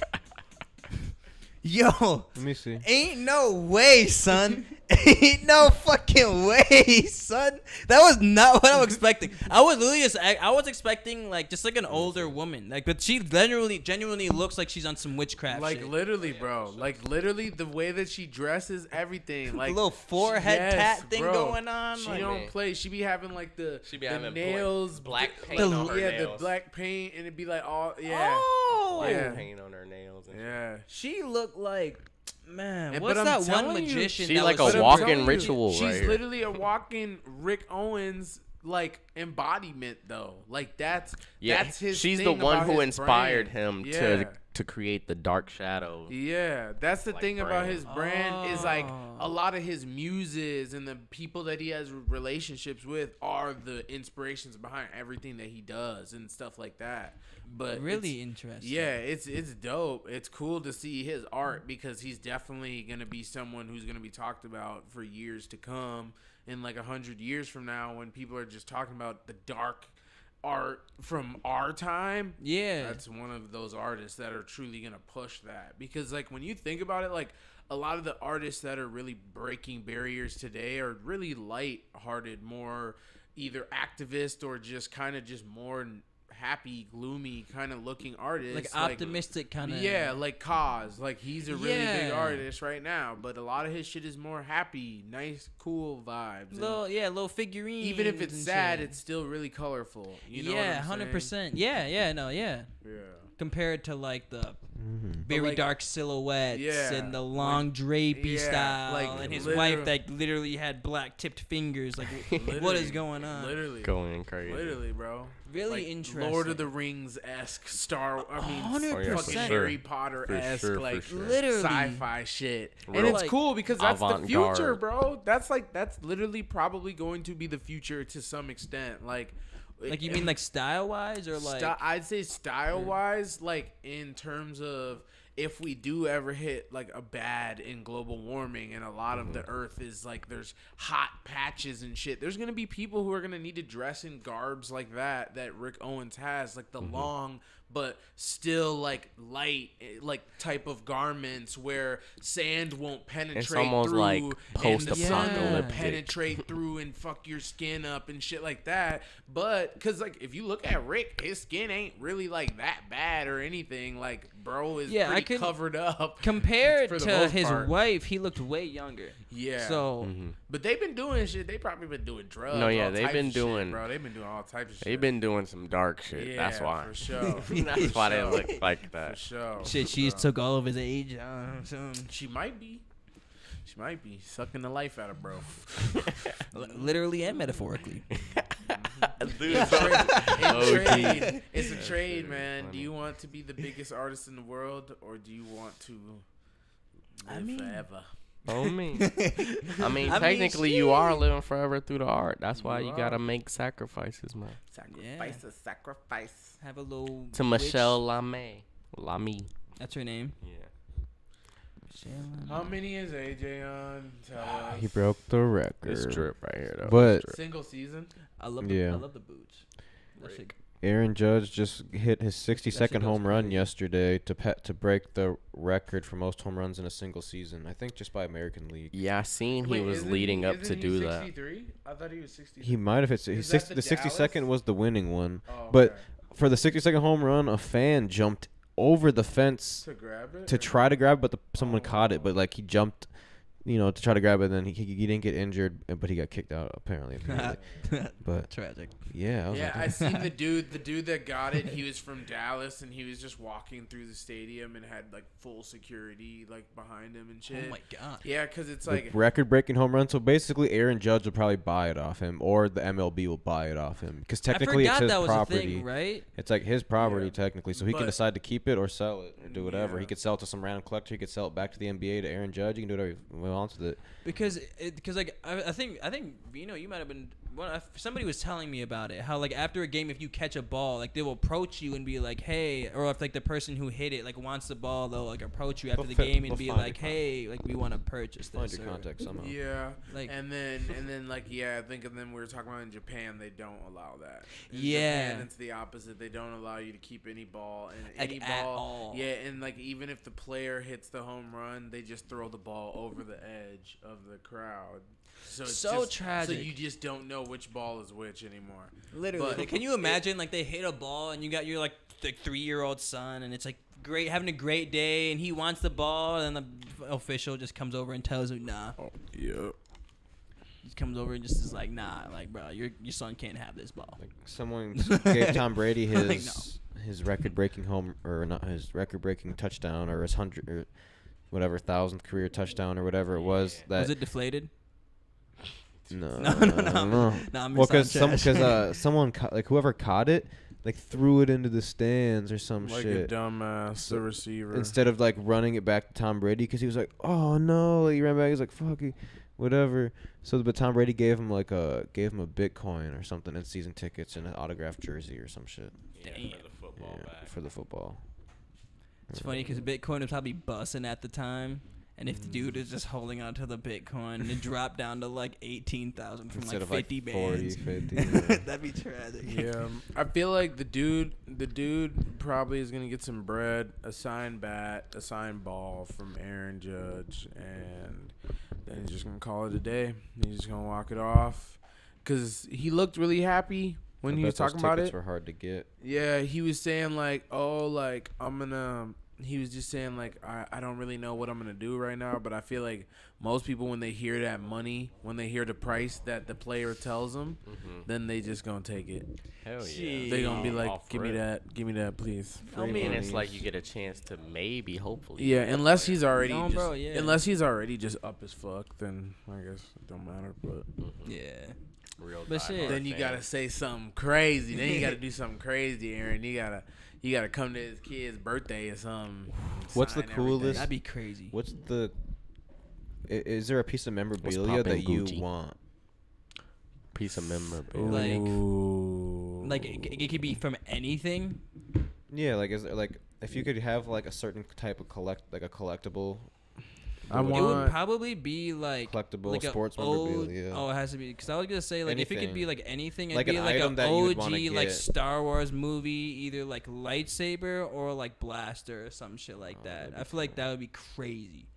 Yo, Let me see. ain't no way, son. Ain't no fucking way, son. That was not what I was expecting. I was literally I was expecting like just like an older woman, like, but she genuinely looks like she's on some witchcraft. Like shit. literally, bro. Like literally, the way that she dresses, everything. Like a little forehead tat thing bro. going on. She like, don't play. She be having like the She be the having nails, black paint The- on her yeah, nails. the black paint, and it'd be like all yeah. Oh, Black Yeah. paint on her nails. And Yeah. she looked like, man. And- What's but I'm that one telling you, magician? She that like was a But I'm walking telling you, ritual She's right here. literally a walking Rick Owens like embodiment though. Like that's his. She's thing the one about who his inspired brand. him Yeah. to create the dark shadow. Yeah, that's the Like thing about brand. his brand is like Oh. a lot of his muses and the people that he has relationships with are the inspirations behind everything that he does and stuff like that. But really it's- interesting. yeah, it's dope. It's cool to see his art because he's definitely gonna be someone who's gonna be talked about for years to come. In like 100 years from now, when people are just talking about the dark art from our time, that's one of those artists that are truly gonna push that. Because like when you think about it, like a lot of the artists that are really breaking barriers today are really light-hearted, more either activist or just kind of just more happy, gloomy kind of looking artists, like optimistic kind of. Yeah, like Cause, like he's a really big artist right now, but a lot of his shit is more happy, nice, cool vibes. Little figurines. Even if it's sad, it's still really colorful. You know? Yeah, 100%. Yeah. Compared to like the very dark silhouettes and the long drapey style, and his wife that literally had black tipped fingers. Like, what is going on? Literally going crazy. Literally, bro. Really interesting. Lord of the Rings-esque fucking sure. Harry Potter-esque, literally sci-fi shit. Real and it's cool because that's the future, avant-garde. bro. That's literally probably going to be the future to some extent. Like you mean like style-wise or like? I'd say style-wise, like in terms of if we do ever hit like a bad in global warming and a lot of the earth is like there's hot patches and shit, there's gonna be people who are gonna need to dress in garbs like that Rick Owens has, like the long but still like light like type of garments where sand won't penetrate it's almost through like and the sun won't post-apocalyptic. penetrate through and fuck your skin up and shit like that. But because like if you look at Rick, his skin ain't really like that bad or anything. Like bro is pretty covered up compared to his wife. He looked way younger. So but they've been doing shit. They probably been doing drugs. No, yeah, they've been doing shit, bro. They've been doing all types of shit. They've been doing some dark shit. Yeah, that's why. For sure. That's why they look like that. For sure. Shit, she just took all of his age. She might be. She might be sucking the life out of bro. Literally and metaphorically. It's a trade, man. Do you want to be the biggest artist in the world, or do you want to live forever? I mean, technically, you are living forever through the art. That's why you gotta make sacrifices, man. Sacrifice. Have a little to Michelle Lamy. That's her name. Yeah. How many is AJ on? Tell us. He broke the record. This drip right here, though. But single season. I love the boots. Aaron Judge just hit his 62nd home run yesterday to break the record for most home runs in a single season. I think just by American League. Yeah, I seen he was leading up to do that. 63? I thought he was 63. He might have hit. The 62nd was the winning one, okay. But for the 62nd home run, a fan jumped over the fence to grab it, to try to grab it, but someone caught it. But like he jumped, to try to grab it. And then he didn't get injured, but he got kicked out apparently. But tragic. Yeah. I seen the dude that got it. He was from Dallas, and he was just walking through the stadium and had like full security like behind him and shit. Oh my god. Yeah, because it's like record-breaking home run. So basically, Aaron Judge will probably buy it off him, or the MLB will buy it off him, because technically it's his property. A thing, right? It's like his property technically, so he can decide to keep it or sell it or do whatever. He could sell it to some random collector. He could sell it back to the NBA, to Aaron Judge. He can do whatever he wants with it. Because like I think you might have been. Somebody was telling me about it, how like after a game, if you catch a ball, like they will approach you and be like, hey, or if like the person who hit it like wants the ball, they'll like approach you after the game and be like, hey, like we want to purchase this. Find your contact somehow. Yeah, like and then like I think of them. We were talking about in Japan, they don't allow that. In Japan, it's the opposite. They don't allow you to keep any ball and like any at ball. All. Yeah, and like even if the player hits the home run, they just throw the ball over the edge of the crowd. So it's just tragic. So you just don't know which ball is which anymore. Literally. But can you imagine like they hit a ball and you got your like 3-year-old son and it's like great, having a great day, and he wants the ball, and the official just comes over and tells him nah. Oh, yeah. He comes over and just is like, nah, like bro, your son can't have this ball. Like someone gave Tom Brady his record-breaking record-breaking touchdown, or his 100 or whatever 1,000th career touchdown or whatever it was. That was it deflated? No. Well, because someone like whoever caught it, like threw it into the stands or some like shit. Like a dumbass, the receiver. Instead of like running it back to Tom Brady, because he was like, oh no, like, he ran back. He was like, fuck it, whatever. So, but Tom Brady gave him a Bitcoin or something, and season tickets and an autographed jersey or some shit. Damn. For the football. It's funny because Bitcoin was probably busting at the time. And if the dude is just holding on to the Bitcoin and it dropped down to like 18,000 from Instead like of 50 like 40, bands, 50. that'd be tragic. Yeah, I feel like the dude probably is gonna get some bread, a signed bat, a signed ball from Aaron Judge, and then he's just gonna call it a day. He's just gonna walk it off, cause he looked really happy when he was talking about it. Tickets were hard to get. Yeah, he was saying like, oh, like he was just saying like, I don't really know what I'm gonna do right now, but I feel like most people when they hear that money, when they hear the price that the player tells them, then they just gonna take it. Hell yeah. They gonna be like, give me that, please. I mean, it's like you get a chance to maybe, hopefully. Yeah, unless he's already unless he's already just up as fuck, then I guess it don't matter. But Yeah. Real But shit. then you gotta say something crazy. Then you gotta do something crazy, Aaron. You gotta come to his kid's birthday or something. What's the coolest? That'd be crazy. What's the? Is there a piece of memorabilia that you want? Piece of memorabilia. Like it could be from anything. Yeah, like is there like if you could have like a certain type of collectible. I It would want probably be like collectible like sports memorabilia. Oh, it has to be because I was gonna say like if it could be like anything, it'd Like be an like item an that you would OG wanna like get. Star Wars movie, either like lightsaber or like blaster or some shit like that. I feel like that would be crazy.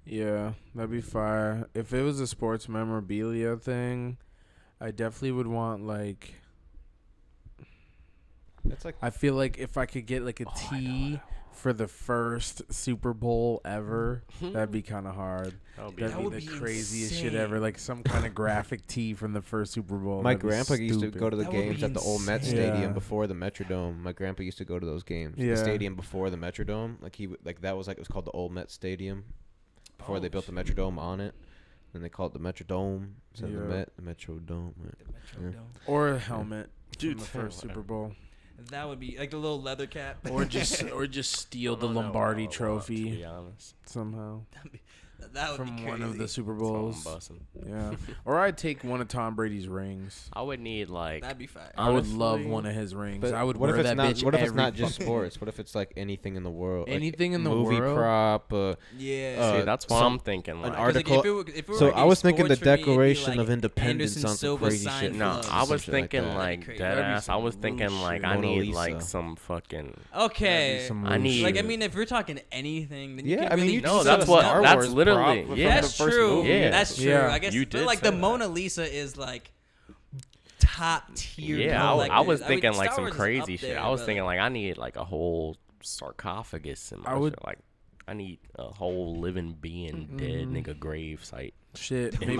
Yeah, that'd be fire. If it was a sports memorabilia thing, I definitely would want like. It's like I feel like if I could get like a tee for the first Super Bowl ever, that'd be kind of hard. That'd be the craziest shit ever. Like some kind of graphic tee from the first Super Bowl. my That'd be grandpa used to stupid. go to the That would games be at the old Met insane. Stadium Yeah. before the Metrodome. My grandpa used to go to those games. Yeah. The stadium before the Metrodome, that was like it was called the old Met Stadium before they built the Metrodome on it. Then they called it the Metrodome instead of the Metrodome. Yeah. Or a helmet Dude, from the first Super Bowl. That would be like the little leather cap. Or just steal the Lombardi trophy To be honest. somehow that would from be crazy. one of the Super That's all I'm Bowls. busting. Yeah. Or I'd take one of Tom Brady's rings. I would need like. That'd be fire. I would love Honestly, one of his rings. But I would what wear if it's that not? bitch What if it's every not just fucking- sports? What if it's like anything in the world? Like Anything in the movie world? prop. Yeah. See, that's what I'm thinking. Like, an article. If it were So like I a was thinking the sports for me, it'd be Declaration like of Independence Anderson on some Silva crazy signed shit. no, gloves. I was Some shit like thinking that. like Crazy. dead That'd be ass. I some was loose thinking like shit. I Mona need Lisa. like some fucking. Okay. Some I loose need- Like I shit. mean, if we're talking anything, then you Yeah, can I mean, really you No, just that's said a what- Star that's Wars literally- prop from yeah. the That's first true. movie. Yeah. That's true. Yeah. I guess. You But did like say the that. Mona Lisa is like top tier. Yeah, I collectors. was I mean, thinking like Star some Wars is crazy up shit. there, I was but, thinking like I need like a whole sarcophagus in my I would- shit. Like I need a whole living being dead nigga grave site. Shit, maybe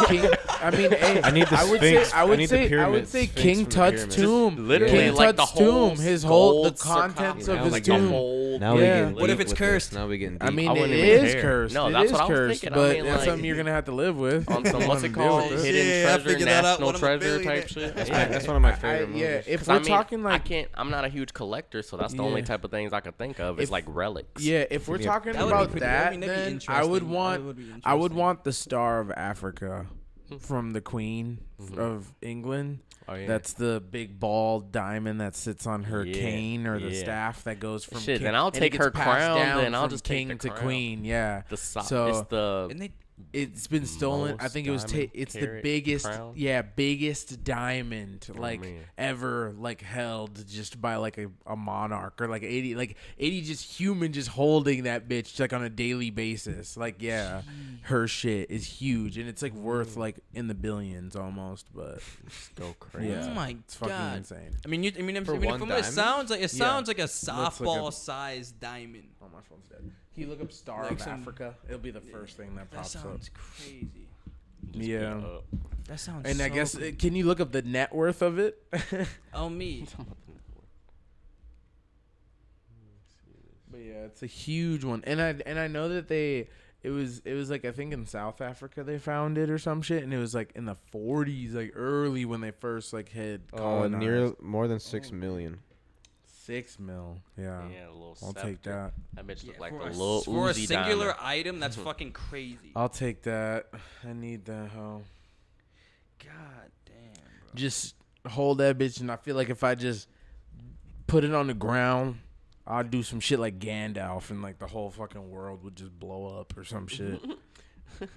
King. I mean, hey, I need the I would Sphinx. say, I I would need the say, I would pyramids. say Sphinx King from the Tut's pyramids. tomb. Literally, King like Tut's the whole tomb. His whole, the gold contents sarcophagus. of Now his we tomb. getting- Now we Yeah. getting What if deep it's with cursed? this. Now we getting deep. I mean, I it wouldn't even is care. cursed. No, It that's is what I was cursed, thinking. I but mean, that's like- something you're gonna have to live with. On some You what's wanna it deal called? with it. Hidden Yeah, I treasure, figured that out. national One of my treasure billionaire- type shit. That's one of my favorite movies. Yeah, if 'Cause we're I mean, talking like, I'm not a huge collector, so that's the only Yeah. type of things I could think of. It's If- like relics. yeah, if we're Yeah. talking That would be about pretty- I that, mean, that'd be then I interesting. would That want, would be I would interesting. want the Star of Africa from the Queen of England. Oh, yeah. That's the big ball diamond that sits on her Yeah, cane or the yeah. staff that goes from Shit, king, then I'll and it take gets her passed crown, down then I'll from just take king the to crown. queen. Yeah, So it's the And they it's been stolen. I most think it was. diamond It's the carat biggest. crown? Yeah, biggest diamond like man. ever like held just by like a monarch or like 80 just human just holding that bitch like on a daily basis. Like yeah, her shit is huge and it's like worth like in the billions almost. But go crazy. yeah, Oh my it's fucking God. insane. I mean, For one from what it diamond? sounds like, it sounds like a look softball up- sized diamond. Oh, my phone's dead. Can you look up Star Like of some- Africa? It'll be the first thing that That pops up. sounds crazy. Yeah. That sounds. And I so guess, cool. can you look up the net worth of it? Oh me. But yeah, it's a huge one, and I know that it was like I think in South Africa they found it or some shit, and it was like in the 40s, like early when they first like had colonized. More than 6 million. 6 mil. Yeah, Yeah, a little I'll take scepter. that. That bitch look Yeah, like for the a, little for a Uzi singular diamond. item, that's fucking crazy. I'll take that. I need that hoe. God damn, bro. Just hold that bitch, and I feel like if I just put it on the ground, I'll do some shit like Gandalf, and like the whole fucking world would just blow up or some shit.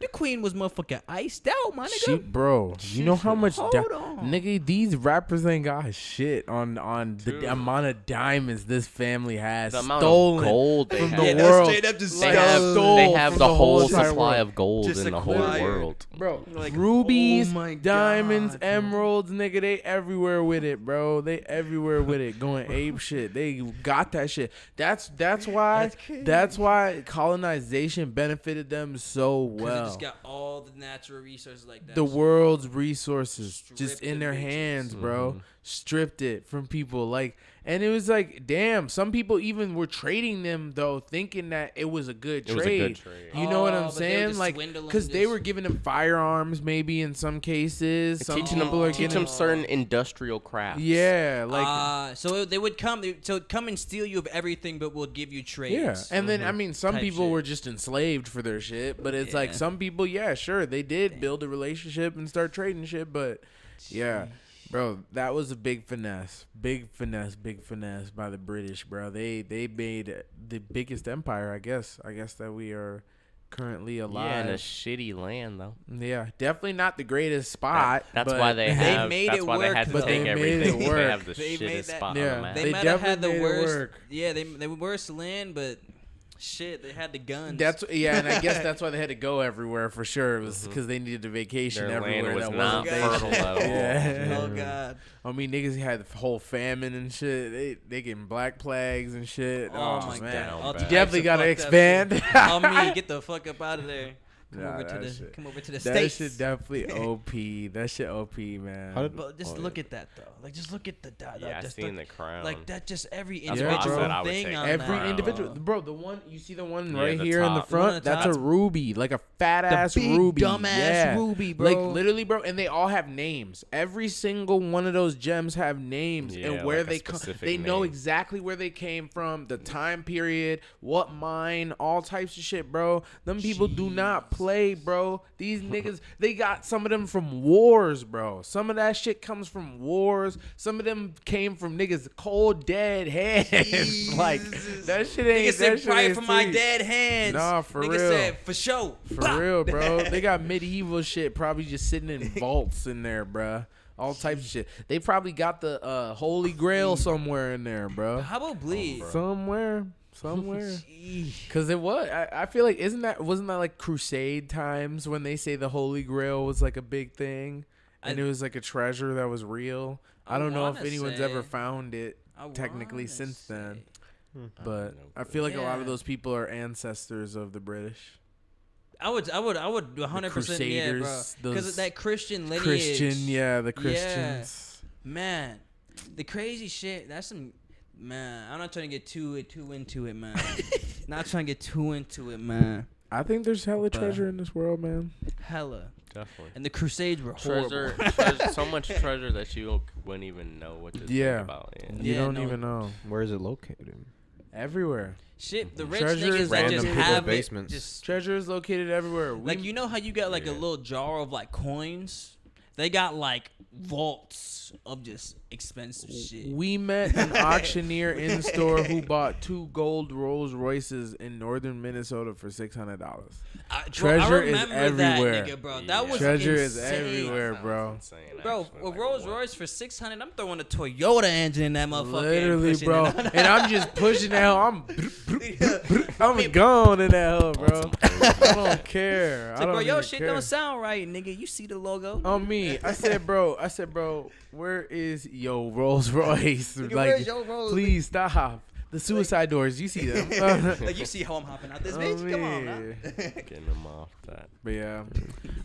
The queen was motherfucking iced out, my nigga. Bro, you know how much Hold on. nigga, these rappers ain't got shit on the amount of diamonds this family has the amount stolen of gold they from have. the world. Straight up just They have the whole supply world. of gold Just in the whole acquired. world. Bro, Like, rubies, oh my diamonds, God, bro. emeralds, nigga, they everywhere with it, bro. They everywhere with it, going ape shit. They got that shit. That's why That's crazy. colonization benefited them so well. They just got all the natural resources like that. The world's resources just Stripped in the their bitches. hands, bro. Stripped it from people, like, and it was like, damn. Some people even were trading them though, thinking that it was a good trade. It was a good trade. You know what Oh, I'm but they would saying? just Like, swindle 'em, because they just- were giving them firearms, maybe in some cases. Some Teaching people are teach getting them certain industrial crafts. yeah, like so they would come and steal you of everything, but will give you trades. yeah. And then I mean, some Type people shit. were just enslaved for their shit, but it's like Yeah. some people, yeah, sure, they did build a relationship and start trading shit, but yeah. Bro, that was a big finesse by the British, bro. They made the biggest empire, I guess that we are currently alive. Yeah, in a shitty land though. Yeah, definitely not the greatest spot. That's but why they have. made that's it why they work, had to though. take They made everything. it They work. have the They made shittest that- spot Yeah. on the map. They They might have had the definitely made it worst. work. Yeah, they were worst land, but shit, they had the guns. And I guess that's why they had to go everywhere for sure. It was because they needed a vacation Their land everywhere was that not wasn't fertile at all. Yeah. Oh god. I mean, niggas had the whole famine and shit. They getting black plagues and shit. Oh, Oh, my man. god. All You types definitely of gotta fucked up expand. shit. On me, get the fuck up out of there. Come Nah, over to that the shit- come over to the That states. shit definitely OP. That shit OP, man. How did- But just look at that though. Like just look at the Yeah, I just seen the crown. like that. Just every That's why I individual said I would thing take on Every that. individual, bro. The one you see, the one Yeah, right the here in the top. The one front, at the that's a top. ruby, like a fat ass big ruby, dumbass yeah. ruby, bro. Like literally, bro. And they all have names. Every single one of those gems have names Yeah, and where like a they come. specific They know name. exactly where they came from, the time period, what mine, all types of shit, bro. Them people do not play, bro. These niggas, they got some of them from wars, bro. Some of that shit comes from wars. Some of them came from niggas cold dead hands. Like that shit ain't. Nigga that said shit right ain't from my sweet. dead hands. Nah, for Nigga real. said for sure. For real, bro. They got medieval shit probably just sitting in vaults in there, bro. All types of shit. They probably got the Holy Grail somewhere in there, bro. How about bleed? Somewhere. Cause it was. I feel like wasn't that like Crusade times when they say the Holy Grail was like a big thing, and it was like a treasure that was real. I don't know if wanna anyone's say- ever found it I technically wanna since then, say. but I feel like a lot of Yeah. those people are ancestors of the British. I would 100% yeah, bro. Crusaders, Because those that Christian lineage. the Christians. Man, the crazy shit. That's some. Man, I'm not trying to get too into it, man. Not trying to get too into it, man. I think there's hella But- treasure in this world, man. Hella. Definitely. And the Crusades were horrible. Treasure, so much treasure that you wouldn't even know what to Yeah. think about. Yeah. You Yeah, don't no. even know. Where is it located? Everywhere. Shit, the rich Treasure niggas is that random just people's have basements. it. Just Treasure is located everywhere. like you know how you got like a Yeah. little jar of like coins. They got like vaults of just expensive shit. We met an auctioneer in store who bought 2 gold Rolls Royces in northern Minnesota for $600. Treasure is everywhere. That, nigga, bro. That was Treasure is insane. everywhere, bro. Bro, a Rolls Royce for $600, I'm throwing a Toyota engine in that motherfucker. Literally, pushing bro. it. And I'm just pushing that hell. I'm gone in that hell, bro. I don't care. It's I like, bro, don't yo, even shit care. don't sound right, nigga. You see the logo? On me. I said, bro, where is yo Rolls Royce? Nigga, Like, where's your Rolls? please stop. The suicide doors, you see them. Like, you see how I'm hopping out this bitch? Come on, now. Getting them off that. But yeah,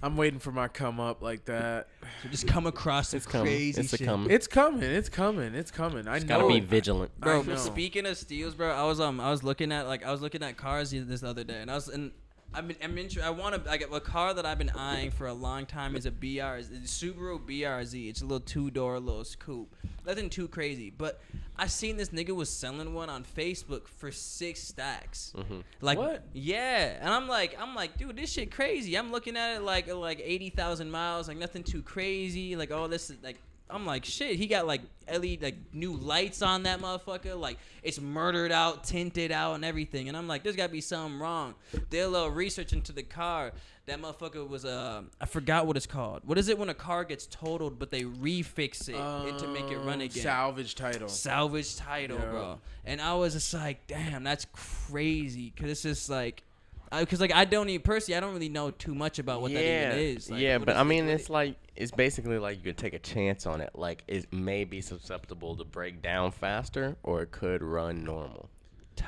I'm waiting for my come up like that. Just come across some It's coming. crazy It's a shit. coming. It's coming. It's coming. It's coming. I know. Gotta be vigilant. I Bro, know. speaking of steals, bro, I was looking at cars this other day, and I want to. A car that I've been eyeing for a long time is a Subaru BRZ. It's a little 2-door little coupe. Nothing too crazy, but I seen this nigga was selling one on Facebook for 6 stacks. Mm-hmm. Like What? Yeah, and I'm like, dude, this shit crazy. I'm looking at it like 80,000 miles, like nothing too crazy. Like all this is like I'm like, shit, he got like LED, like new lights on that motherfucker. Like it's murdered out, tinted out, and everything. And I'm like, there's gotta be something wrong. Did a little research into the car. That motherfucker was I forgot what it's called. What is it when a car gets totaled but they refix it and to make it run again? Salvage title. Salvage title, bro. And I was just like, damn, that's crazy. Cause it's just like. Because like I don't really know too much about what that even is. Like, but I mean, it's basically like you could take a chance on it. Like it may be susceptible to break down faster, or it could run normal.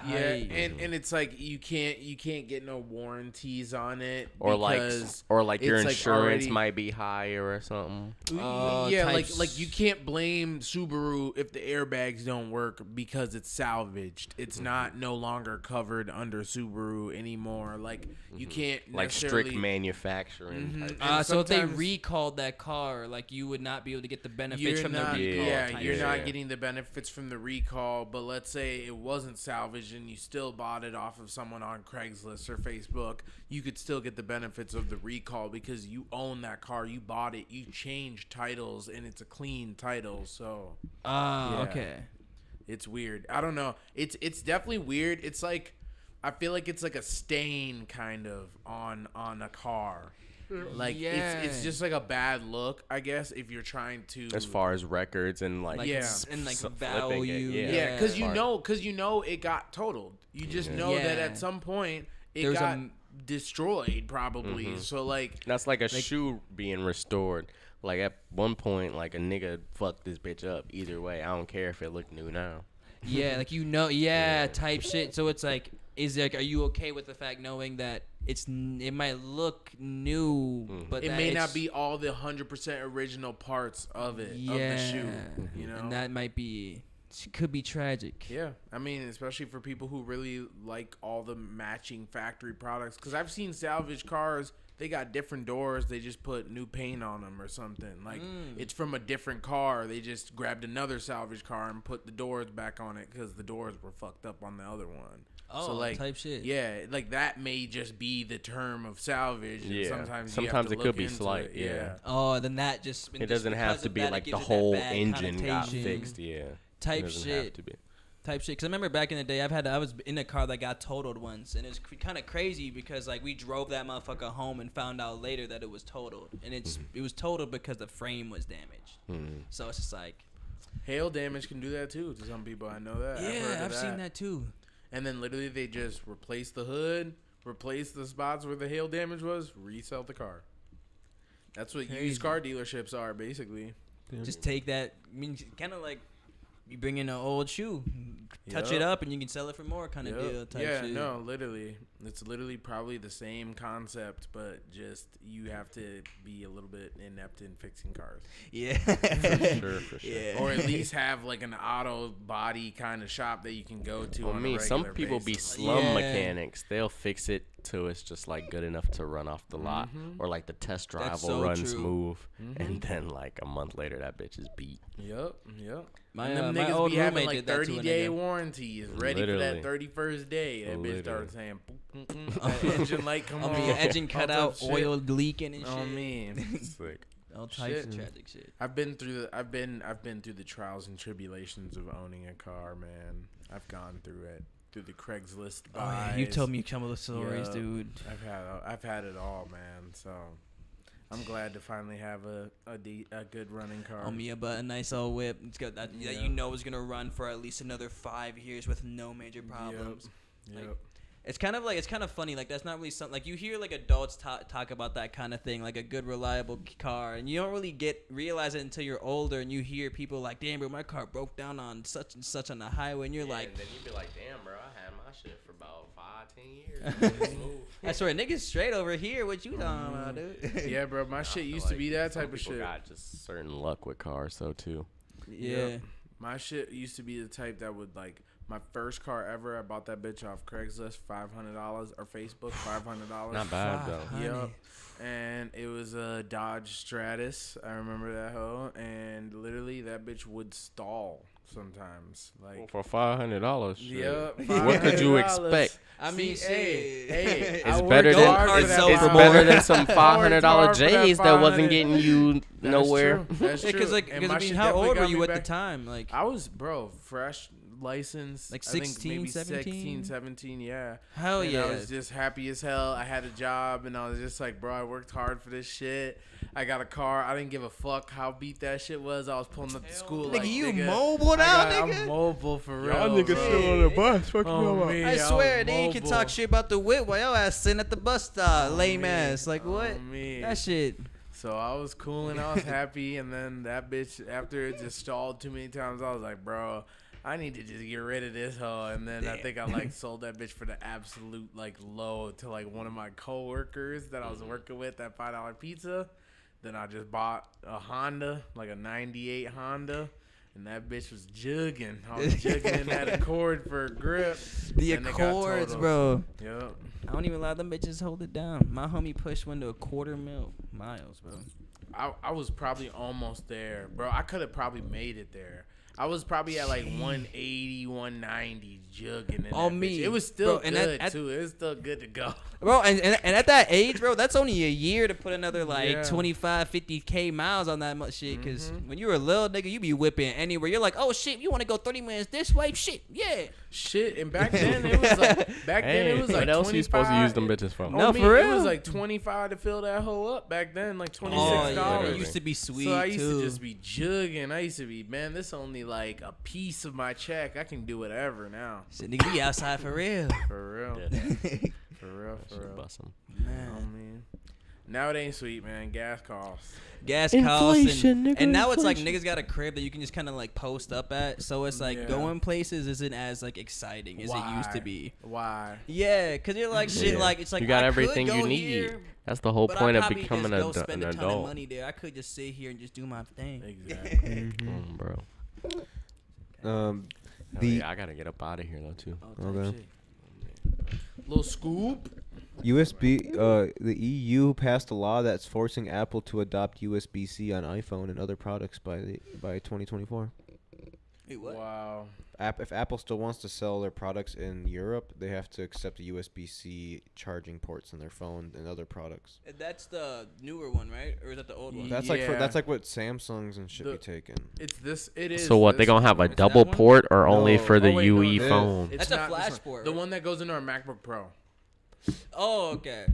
Yeah, and it's like you can't get no warranties on it, or like your insurance might be higher or something. Like you can't blame Subaru if the airbags don't work because it's salvaged. It's not no longer covered under Subaru anymore. Like you can't like strict manufacturing. So if they recalled that car, like you would not be able to get the benefits from the recall. Yeah, you're not getting the benefits from the recall. But let's say it wasn't salvaged and you still bought it off of someone on Craigslist or Facebook, you could still get the benefits of the recall because you own that car, you bought it, you changed titles, and it's a clean title. So okay, it's weird. I don't know, it's definitely weird. It's like I feel like it's like a stain kind of on a car. Like it's just like a bad look, I guess, if you're trying to, as far as records and like and like value, because you know it got totaled. You just know that at some point it got destroyed, probably. So like that's like a shoe being restored. Like at one point, like a nigga fucked this bitch up. Either way, I don't care if it look new now. Yeah, like type shit. So it's like, are you okay with the fact knowing that it might look new, but it may not be all the 100% original parts of it, of the shoe, you know? And that could be tragic. Yeah, I mean, especially for people who really like all the matching factory products. Because I've seen salvage cars, they got different doors, they just put new paint on them or something. Like, it's from a different car, they just grabbed another salvage car and put the doors back on it because the doors were fucked up on the other one. Oh, so like, type shit. Yeah, like that may just be the term of salvage. Yeah. Sometimes it could be slight. Yeah. Oh, then that just. It doesn't have to be like the whole engine got fixed. Yeah. Type shit. Type shit. Because I remember back in the day, I was in a car that got totaled once, and it was kind of crazy because like we drove that motherfucker home and found out later that it was totaled, and it was totaled because the frame was damaged. So it's just like. Hail damage can do that too to some people. I know that. Yeah, I've seen that too. And then literally they just replace the hood, replace the spots where the hail damage was, resell the car. That's what used car dealerships are, basically. Just take that. I mean, kind of like you bring in an old shoe, touch it up, and you can sell it for more kind of deal. Type shit. No, literally. It's literally probably the same concept, but just you have to be a little bit inept in fixing cars. Yeah. For sure. Yeah. Or at least have like an auto body kind of shop that you can go to on a regular some people basis. be slum mechanics. They'll fix it till it's just like good enough to run off the lot, or like the test drive will run smooth, and then like a month later that bitch is beat. Yep. My them my niggas old be having roommate like did that 30-day warranties ready for that 31st day. That bitch started saying, that engine light come on. Your engine cut out, oil leaking and shit. Oh man, Sick. All types of tragic shit. I've been through the trials and tribulations of owning a car, man. I've gone through it. Through the Craigslist buys. Oh yeah, you told me some of the stories, dude. I've had it all, man. So I'm glad to finally have a good running car. But a nice old whip. It's got that you know is gonna run for at least another 5 years with no major problems. Yep. It's kind of funny. Like that's not really something like you hear like adults talk about that kind of thing, like a good reliable car, and you don't really realize it until you're older, and you hear people like, "Damn, bro, my car broke down on such and such on the highway," and you're like, and then you'd be like, "Damn, bro, I had my shit for about 5-10 years." I swear, niggas straight over here. What you talking about, dude? Yeah, bro, my shit used to be that type of shit. Got just certain luck with cars, though, too. Yeah, my shit used to be the type that would like. My first car ever, I bought that bitch off Craigslist, $500, or Facebook, $500. Not bad, though. Yep. And it was a Dodge Stratus. I remember that hoe. And literally, that bitch would stall sometimes. Like for $500. Yep. What could you expect? I mean, hey, it's better than some $500 J's that wasn't getting you nowhere. That's true. Because I mean, how old were you at the time? Like I was, fresh license, like 16, 17? 17, yeah. Hell yeah. I was just happy as hell. I had a job, and I was just like, bro, I worked hard for this shit. I got a car. I didn't give a fuck how beat that shit was. I was pulling up to school nigga, like, you mobile now, nigga? I'm mobile for real. Y'all niggas still on the bus. Fuck me. I swear, they can talk shit about the whip while your ass sitting at the bus stop, lame ass. Like, what? That shit. So I was cool and I was happy, and then that bitch, after it just stalled too many times, I was like, bro, I need to just get rid of this hoe. And then I think I like sold that bitch for the absolute like low to like one of my coworkers that I was working with at $5 pizza. Then I just bought a Honda, like a 98 Honda. And that bitch was jugging. I was jugging in that Accord for a grip. The Accords, bro. Yep. I don't even allow them bitches hold it down. My homie pushed one to $250,000 miles, bro. I was probably almost there, bro. I could have probably made it there. I was probably at like 180, 190 jugging in that me. Bitch. It was still bro, good, too. It was still good to go. Bro, and at that age, bro, that's only a year to put another like 25, 50K miles on that much shit. Because when you were a little nigga, you be whipping anywhere. You're like, oh, shit, you want to go 30 minutes this way? Shit, yeah. Shit, and back then it was like, what else you supposed to use them bitches for? No, for real. It was like 25 to fill that hoe up back then, like $26. Oh, yeah, it used to be sweet, so I used to just be jugging. I used to be, man, this only like a piece of my check. I can do whatever now. Shit, nigga, be outside for real. For real. For real. Man. Now it ain't sweet, man. Gas costs. And now it's like niggas got a crib that you can just kind of like post up at, so it's like going places isn't as like exciting as it used to be. Why? Yeah, because you're like shit, like it's like you got I everything could you go need. here, that's the whole point of becoming an spend a ton adult. of money there. I could just sit here and just do my thing. Exactly. Bro. I gotta get up out of here though too. Okay. Little scoop. the EU passed a law that's forcing Apple to adopt USB-C on iPhone and other products by 2024. Wait, what? Wow. If Apple still wants to sell their products in Europe, they have to accept the USB-C charging ports in their phone and other products. That's the newer one, right? Or is that the old one? That's like what Samsungs and shit be taking. It is. So what? They gonna have a double port or only for the UE phone? That's a flash port. The one that goes into our MacBook Pro. Oh, okay.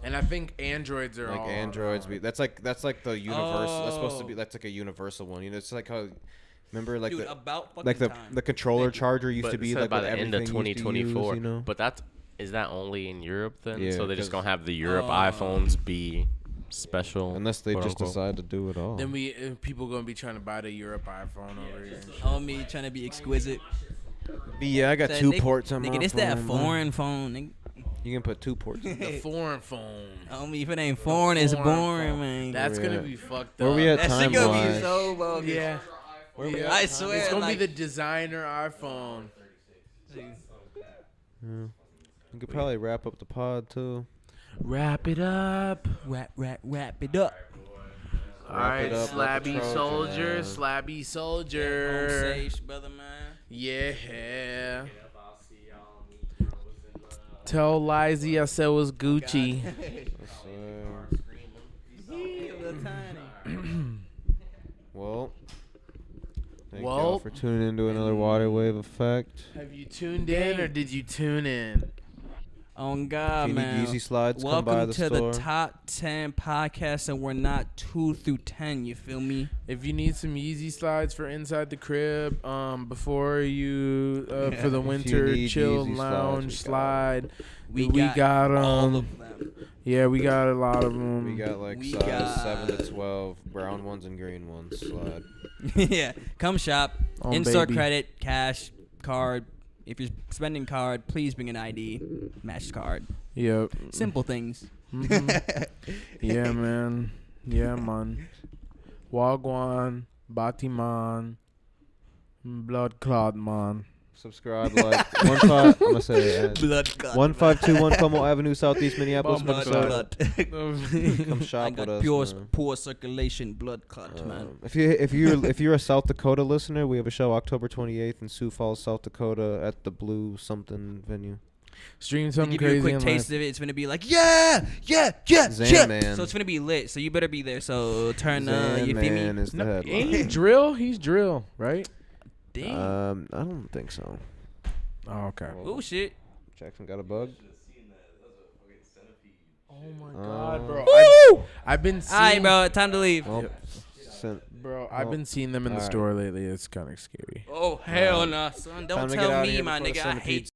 And I think Androids are like all Androids. That's like the universal. That's supposed to be. That's like a universal one. You know, it's like how. Remember, like the controller charger used to be like by the end of 2024. You know? But is that only in Europe then? Yeah, so they're just gonna have the Europe iPhones be special, unless they just decide to do it all. Then people gonna be trying to buy the Europe iPhone over here. Oh, me trying to be exquisite. Yeah, I got two ports on my phone. Nigga, this that foreign phone, nigga. You can put two ports in the foreign phone. If it ain't foreign, it's boring, man. That's gonna be fucked up. Where we at that shit gonna be so bogus. Yeah. I swear. It's gonna be the designer iPhone. Yeah. You could probably wrap up the pod too. Wrap it up. Wrap it up. Alright, Slabby Soldier. Home safe, brother, man. Yeah. Tell Lizzie I said it was Gucci. Well, thank y'all for tuning into another Water Wave Effect. Have you tuned in or did you tune in? Oh God, man! Yeezy slides, welcome come by the to store. The top 10 podcast, and we're not 2 through 10. You feel me? If you need some Yeezy slides for inside the crib, before you for the winter chill Yeezy lounge slide, we got all of them. Yeah, we got a lot of them. We got size 7 to 12, brown ones and green ones slide. Yeah, come shop. In-store credit, cash, card. If you're spending card, please bring an ID, match card. Yep. Simple things. Mm-hmm. Yeah, man. Yeah, man. Wagwan, Batiman, Blood Clot, man. subscribe, like 15. I'm gonna say blood cut. 1521 Como Avenue, Southeast Minneapolis, Minnesota. Come shop I got with us. poor circulation, blood cut, man. If you're a South Dakota listener, we have a show October 28th in Sioux Falls, South Dakota, at the Blue something venue. Stream something crazy. Give you a quick taste of it. It's gonna be like yeah. Man. So it's gonna be lit. So you better be there. So turn you feel me? Is the headline. Ain't he drill? He's drill, right? Damn. I don't think so. Oh, okay. Oh shit. Jackson got a bug. Oh my god, bro! I've been seeing. Alright, bro. Time to leave. Bro, I've been seeing them in the store lately. It's kind of scary. Oh hell no, son! Don't tell me, my nigga. I hate.